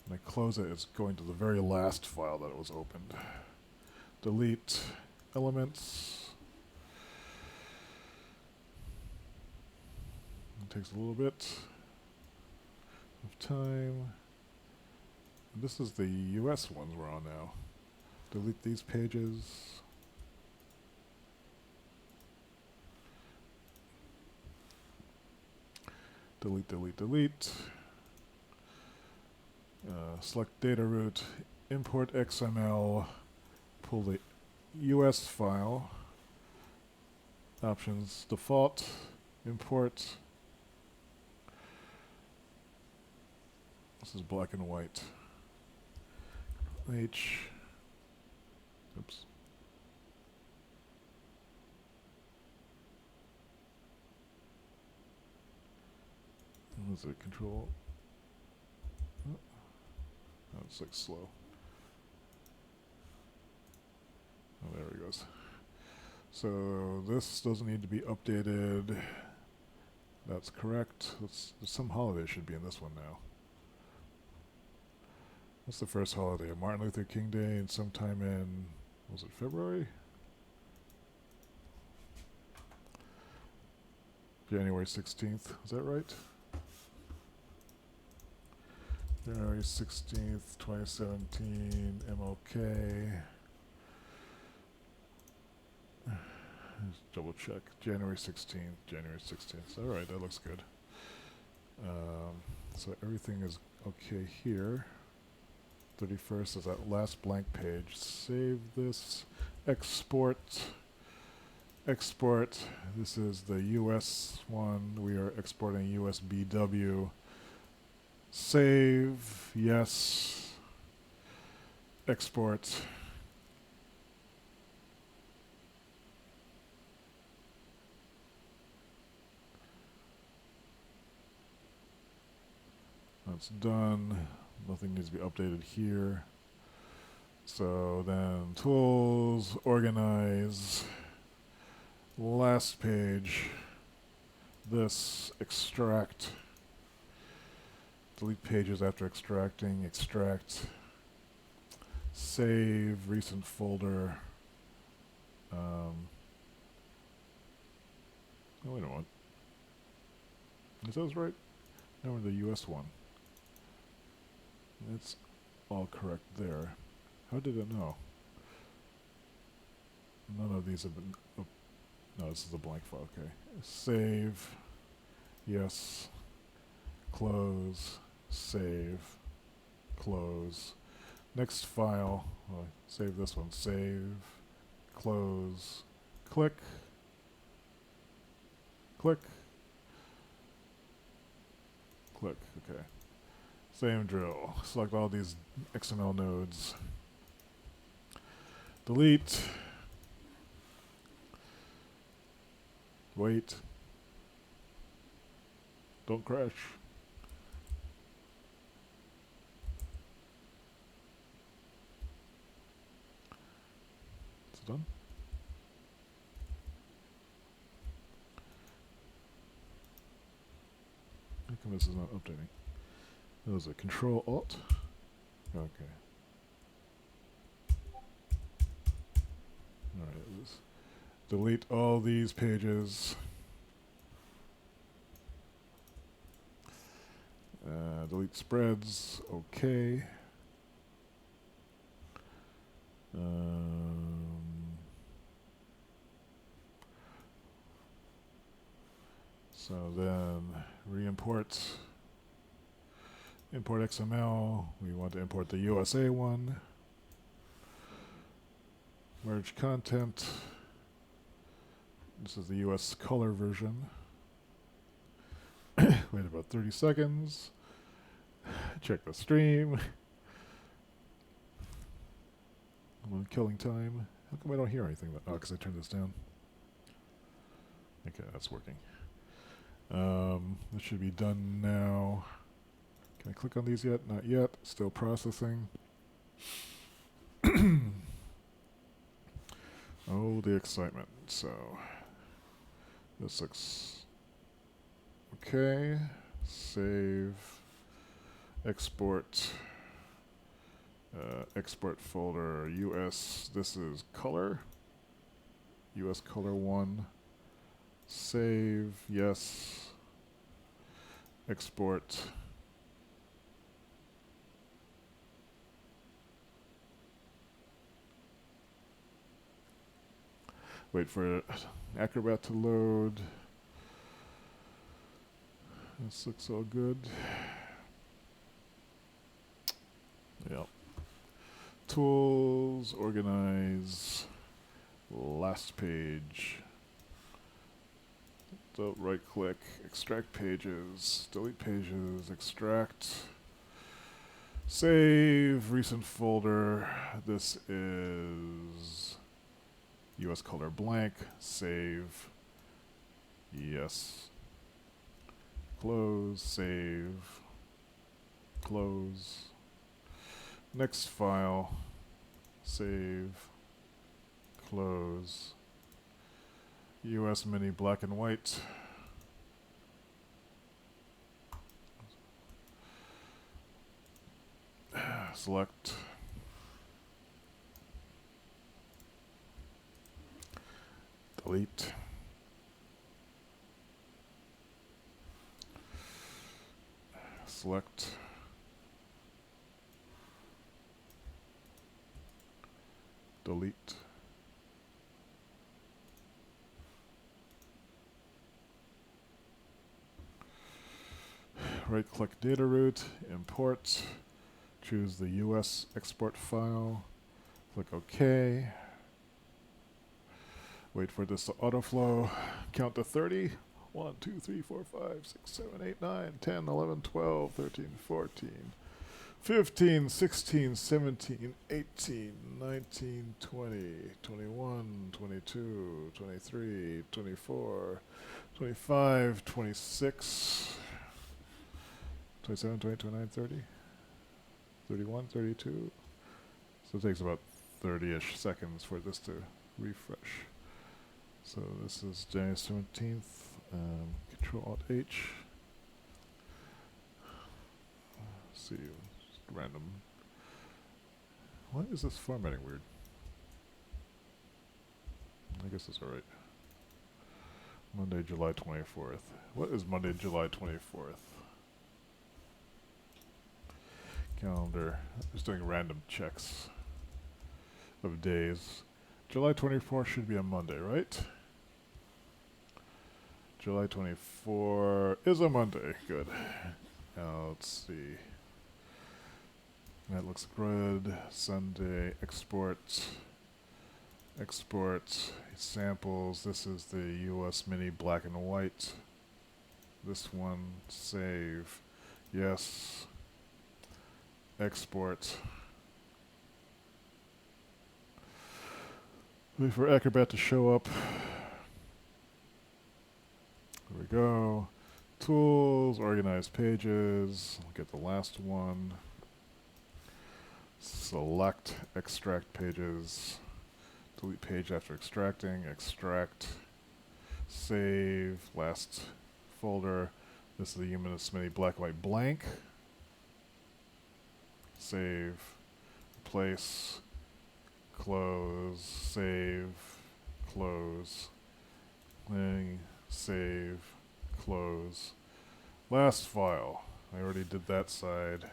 And I close it, it's going to the very last file that was opened. Delete elements. It takes a little bit of time. And this is the US ones we're on now. Delete these pages. Delete. Select data root, import XML, pull the US file, options, default, import. This is black and white. H, oops. What is it, control? Oh, it's like slow. Oh, there it goes. So this doesn't need to be updated. That's correct. Some holiday should be in this one now. What's the first holiday? Martin Luther King Day, and sometime in, was it February? January 16th, is that right? January 16th, 2017, MLK. Just double check. January 16th, January 16th. Alright, that looks good. So everything is okay here. 31st is that last blank page. Save this. Export. Export. This is the US one. We are exporting USBW. Save. Yes. Export. That's done. Nothing needs to be updated here. So then tools, organize, last page, this, extract, delete pages after extracting, extract, save, recent folder. Oh, wait a minute. Is that right? Now we're in the US one. It's all correct there. How did it know? None of these have been... Oh, no, this is a blank file, okay. Save. Yes. Close. Save. Close. Next file. Oh, save this one. Save. Close. Click. Click. Click. Okay. Same drill. Select all these XML nodes. Delete. Wait. Don't crash. It's done. How come this is not updating? That was a Control Alt. Okay. Alright, let's delete all these pages. Delete spreads. Okay. So then re-import. Import XML. We want to import the USA one. Merge content. This is the US color version. Wait about 30 seconds. Check the stream. I'm on killing time. How come I don't hear anything? Oh, because I turned this down. Okay, that's working. This should be done now. Can I click on these yet? Not yet. Still processing. Oh, the excitement. So, this looks okay. Save. Export. Export folder. US. This is color. US color 1. Save. Yes. Export. Wait for Acrobat to load. This looks all good. Yep. Tools, organize, last page. So right click, extract pages, delete pages, extract, save, recent folder. This is US color blank, save, yes, close, save, close, next file, save, close, US Mini black and white. Select. Delete. Select. Delete. Right click data root, import, choose the US export file, click OK. Wait for this to autoflow, count to 30. 1, 2, 3, 4, 5, 6, 7, 8, 9, 10, 11, 12, 13, 14, 15, 16, 17, 18, 19, 20, 21, 22, 23, 24, 25, 26, 27, 28, 29, 30, 31, 32. So it takes about 30-ish seconds for this to refresh. So this is January 17th. Control-Alt-H. See, just random. Why is this formatting weird? I guess it's alright. Monday, July 24th. What is Monday, July 24th? Calendar. Just doing random checks of days. July 24th should be a Monday, right? July 24 is a Monday. Good. Now let's see. That looks good. Sunday. Export. Export. Samples. This is the US Mini black and white. This one. Save. Yes. Export. Wait for Acrobat to show up. There we go. Tools, organize pages. I'll get the last one. Select, extract pages. Delete page after extracting. Extract. Save. Last folder. This is the US Mini black and white blank. Save. Replace. Close. Save. Close. Thing. Save, close. Last file. I already did that side.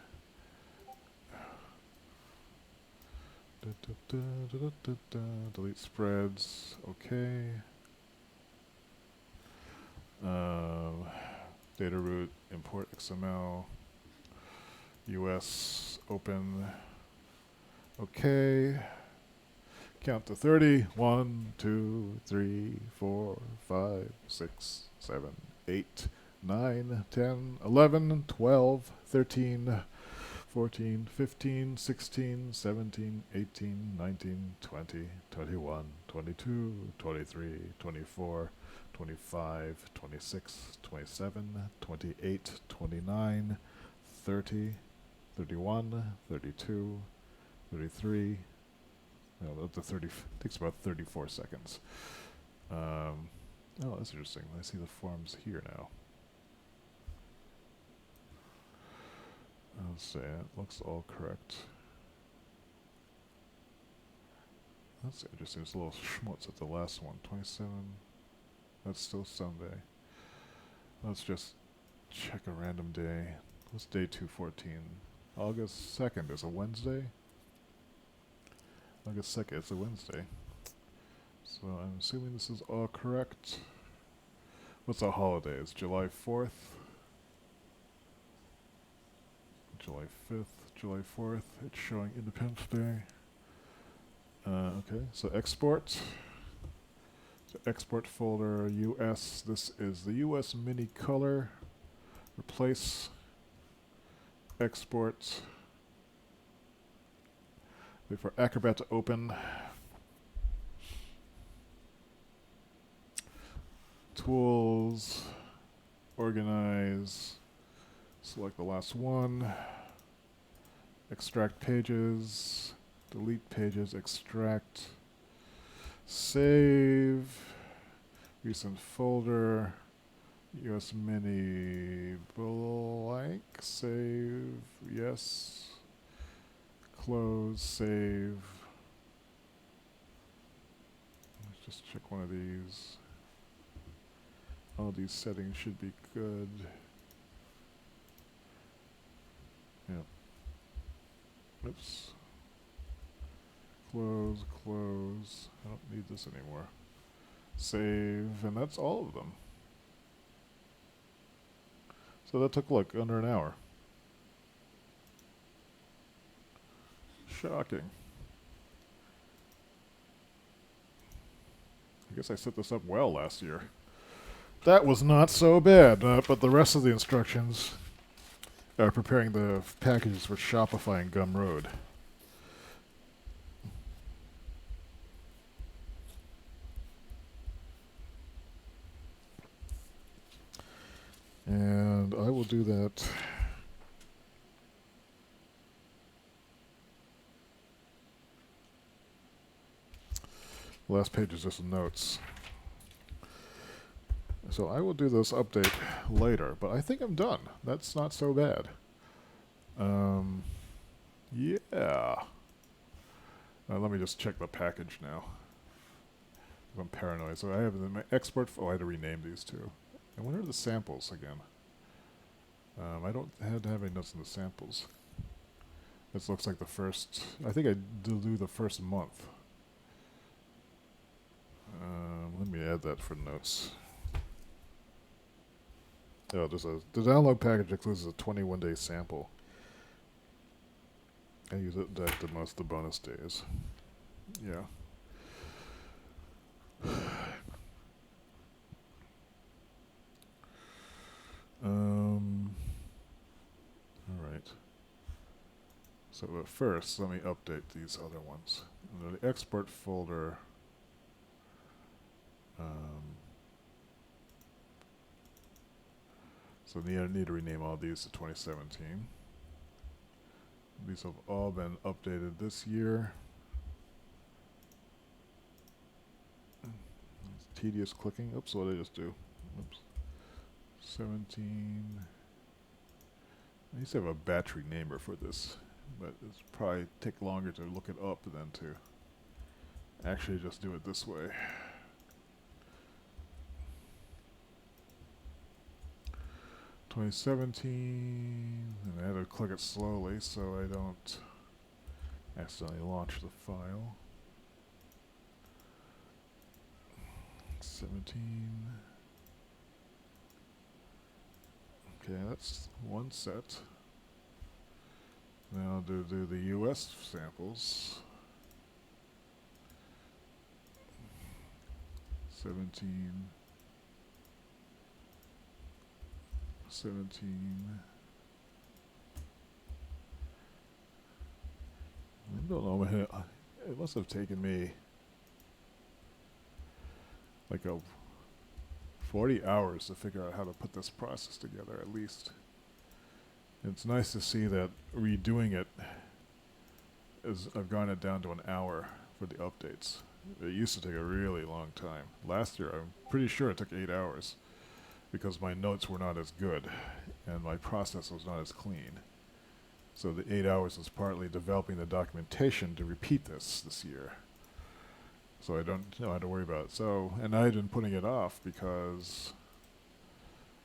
Delete spreads. Okay. Data root, import XML. US, open. Okay. Count to 30. 1, 2, 3, 4, 5, 6, 7, 8, 9, 10, 11, 12, 13, 14, 15, 16, 17, 18, 19, 20, 21, 22, 23, 24, 25, 26, 27, 28, 29, 30, 31, 32, 33, up to 30, takes about 34 seconds. Oh, that's interesting. I see the forms here now. Let's see, it looks all correct. That's interesting. There's a little schmutz at the last one. 27. That's still Sunday. Let's just check a random day. What's day 214? August 2nd is a Wednesday. August 2nd, it's a Wednesday. So I'm assuming this is all correct. What's a holiday? It's July 4th. July 5th, July 4th. It's showing Independence Day. Okay, so export. So export folder, US. This is the US Mini color. Replace. Export. Wait for Acrobat to open. Tools. Organize. Select the last one. Extract pages. Delete pages. Extract. Save. Recent folder. US mini blank. Save. Yes. Close. Save. Let's just check one of these. All these settings should be good. Yeah. Oops. Close, close. I don't need this anymore. Save, and that's all of them. So that took like under an hour. Shocking. I guess I set this up well last year. That was not so bad, but the rest of the instructions are preparing the packages for Shopify and Gumroad. And I will do that. The last page is just notes. So I will do this update later, but I think I'm done. That's not so bad. Yeah. Let me just check the package now. I'm paranoid. So I have my export. I had to rename these two. And what are the samples again? I don't have any notes in the samples. This looks like the first. I think I do the first month. Let me add that for notes. Oh, the download package includes a 21-day sample. I use it at most of the bonus days. Yeah. Alright. So first, let me update these other ones. Under the export folder, so I need to rename all these to 2017. These have all been updated this year. It's tedious clicking. Oops, what did I just do? Oops. 17. I used to have a battery namer for this, but it's probably take longer to look it up than to actually just do it this way. $2017, and I had to click it slowly so I don't accidentally launch the file. 17. Okay, that's one set. Now I'll do the US samples. 17. 17. I don't know. It must have taken me like 40 hours to figure out how to put this process together, at least. It's nice to see that redoing it I've gone it down to an hour for the updates. It used to take a really long time. Last year, I'm pretty sure it took 8 hours because my notes were not as good and my process was not as clean. So the 8 hours is partly developing the documentation to repeat this year. So I don't know how to worry about it. So, and I had been putting it off because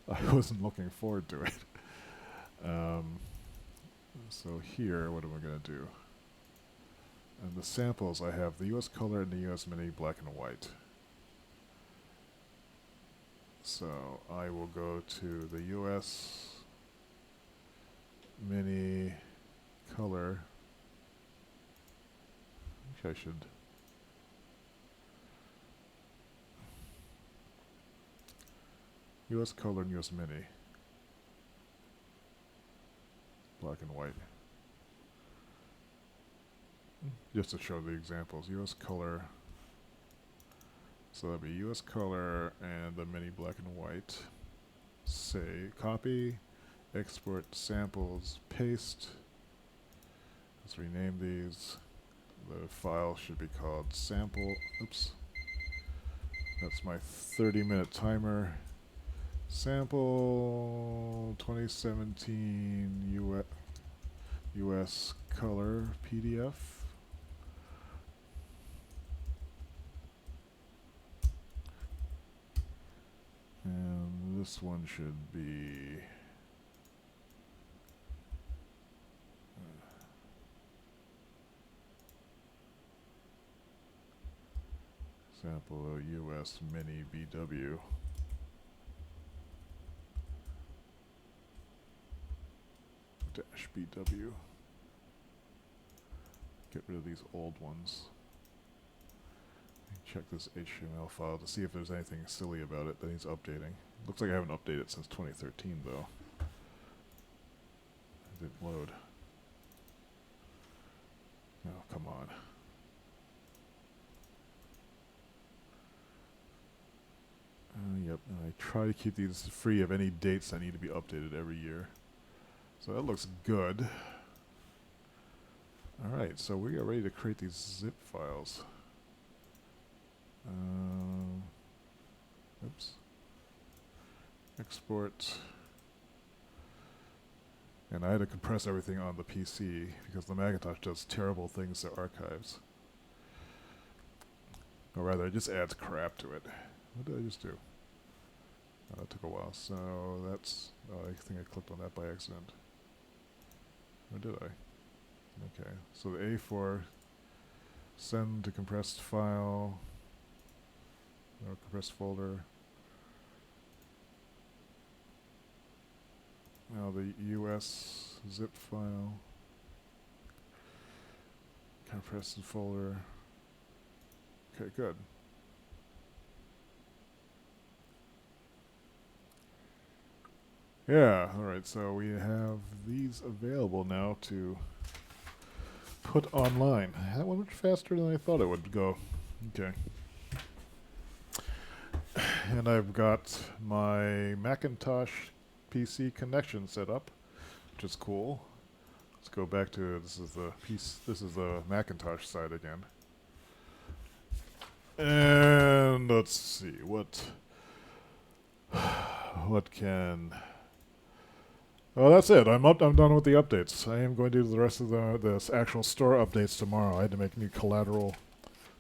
I wasn't looking forward to it. So here, what am I going to do? And the samples, I have the US color and the US mini black and white. So I will go to the US mini color. I think I should. US color and US mini. Black and white. Just to show the examples. US color. So that'd be US color and the mini black and white. Say copy, export samples, paste. Let's rename these. The file should be called sample. Oops. That's my 30-minute timer. Sample 2017 US color PDF. And this one should be sample US mini BW. Dash BW. Get rid of these old ones. Check this HTML file to see if there's anything silly about it that needs updating. Looks like I haven't updated since 2013 though. It didn't load. Oh, come on. Yep, and I try to keep these free of any dates that need to be updated every year. So that looks good. Alright, so we are ready to create these zip files. Oops. Export. And I had to compress everything on the PC because the Macintosh does terrible things to archives. Or rather, it just adds crap to it. What did I just do? Oh, that took a while. So that's... Oh, I think I clicked on that by accident. Or did I? Okay. So the A4, send to compressed file, or compressed folder. Now the US zip file, compressed folder. Okay, good. Yeah, alright, so we have these available now to put online. That went much faster than I thought it would go. Okay. And I've got my Macintosh PC connection set up, which is cool. Let's go back to this is the Macintosh side again. And let's see what can. Oh, that's it. I'm done with the updates. I am going to do the rest of the actual store updates tomorrow. I had to make new collateral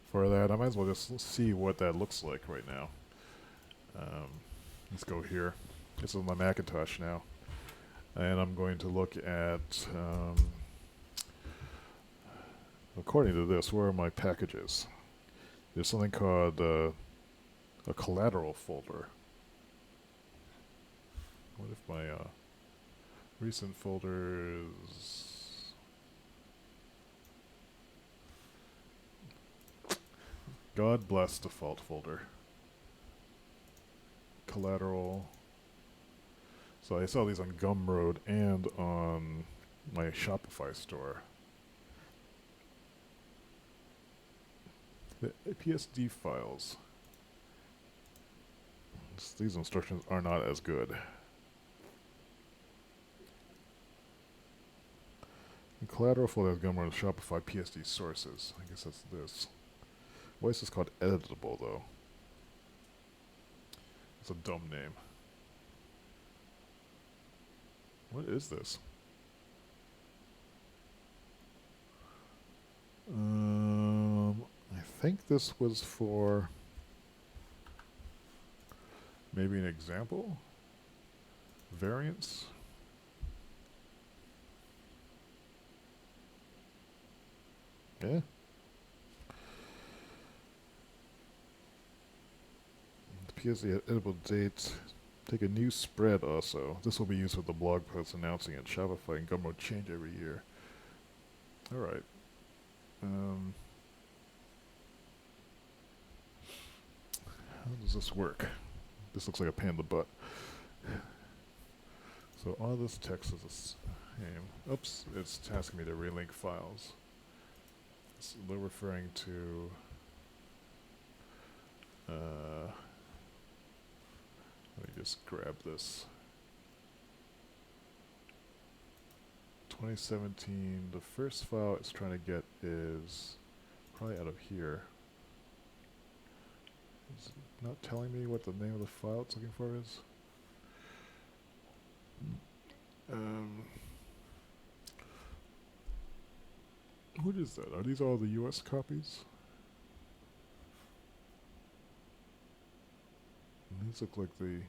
for that. I might as well just see what that looks like right now. Let's go here. This is my Macintosh now. And I'm going to look at, according to this, where are my packages? There's something called a collateral folder. What if my recent folders... God bless default folder. Collateral. So I saw these on Gumroad and on my Shopify store. The PSD files. These instructions are not as good. The collateral folder has Gumroad and Shopify PSD sources. I guess that's this. Why is this called editable though? It's a dumb name. What is this? I think this was for maybe an example? Variants? Yeah. The PSD editable date. Take a new spread also. This will be used with the blog post announcing it. Shopify and Gumroad change every year. Alright. How does this work? This looks like a pain in the butt. So all this text is the same. Oops, it's asking me to relink files. So they're referring to let me just grab this. 2017, the first file it's trying to get is probably out of here. It's not telling me what the name of the file it's looking for is. What is that? Are these all the US copies? These look like the...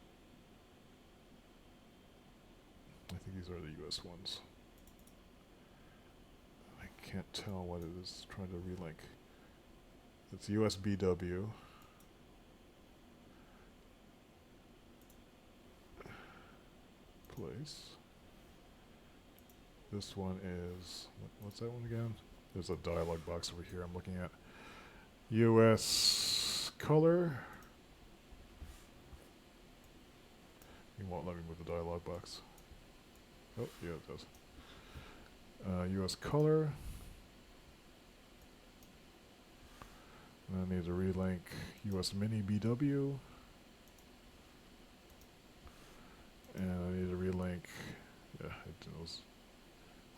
I think these are the US ones. I can't tell what it is trying to relink. It's USBW. Place. This one is... What's that one again? There's a dialog box over here I'm looking at. US color. You won't let me move the dialog box. Oh, yeah, it does. US color. And I need to relink US Mini BW. And I need to relink, yeah, it was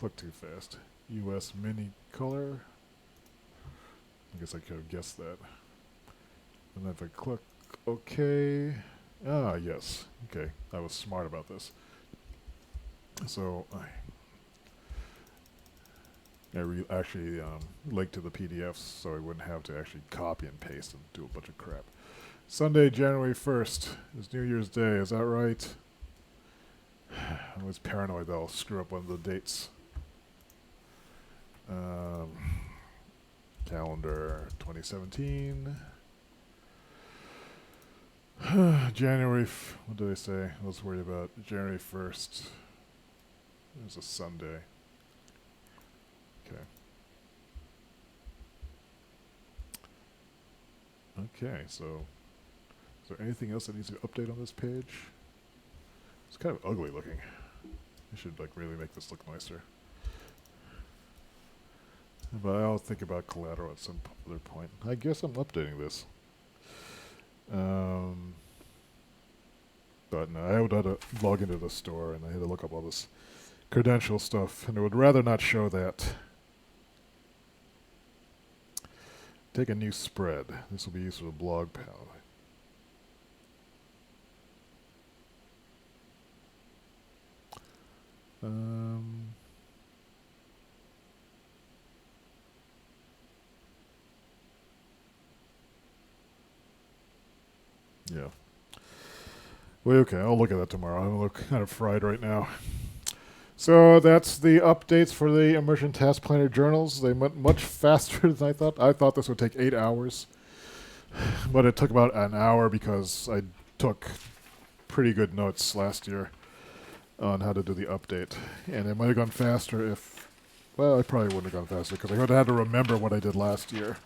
click too fast. US Mini Color. I guess I could have guessed that. And if I click OK, ah, yes, okay, I was smart about this. So I actually linked to the PDFs so I wouldn't have to actually copy and paste and do a bunch of crap. Sunday, January 1st is New Year's Day, is that right? I was paranoid that I'll screw up one of the dates. Calendar 2017. January, what did I say? I was worried about January 1st. It was a Sunday. Okay. Okay, so is there anything else that needs to update on this page? It's kind of ugly looking. I should like really make this look nicer. But I'll think about collateral at some other point. I guess I'm updating this. But no, I would have to log into the store and I had to look up all this credential stuff, and I would rather not show that. Take a new spread. This will be used for the blog pal. Yeah. Well, okay, I'll look at that tomorrow. I look kind of fried right now. So that's the updates for the Emergent Task Planner journals. They went much faster than I thought. I thought this would take 8 hours, but it took about an hour because I took pretty good notes last year on how to do the update. And it might have gone faster if, well, I probably wouldn't have gone faster because I would have had to remember what I did last year.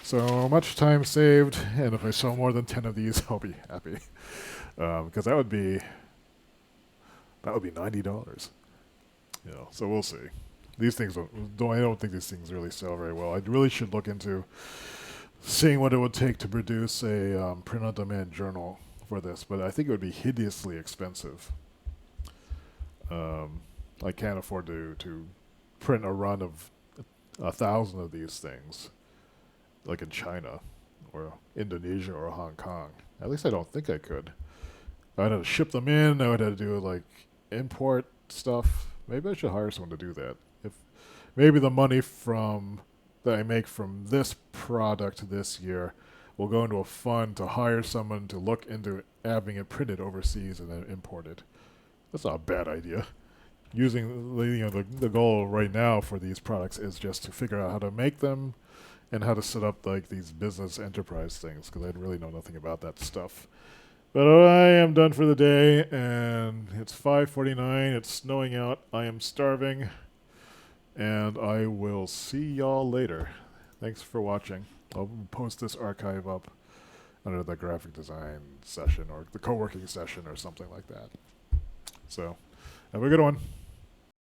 So much time saved, and if I sell more than 10 of these, I'll be happy. Because that would be $90. You know, so we'll see. These things I don't think these things really sell very well. I really should look into seeing what it would take to produce a print-on-demand journal for this, but I think it would be hideously expensive. I can't afford to print a run of 1,000 of these things, like in China or Indonesia or Hong Kong. At least I don't think I could. I'd have to ship them in. I would have to do like import stuff. Maybe I should hire someone to do that. If maybe the money from that I make from this product this year will go into a fund to hire someone to look into having it printed overseas and then imported. That's not a bad idea. Using the goal right now for these products is just to figure out how to make them and how to set up like these business enterprise things, because I really know nothing about that stuff. But I am done for the day, and it's 5:49. It's snowing out. I am starving, and I will see y'all later. Thanks for watching. I'll post this archive up under the graphic design session or the co-working session or something like that. So, have a good one.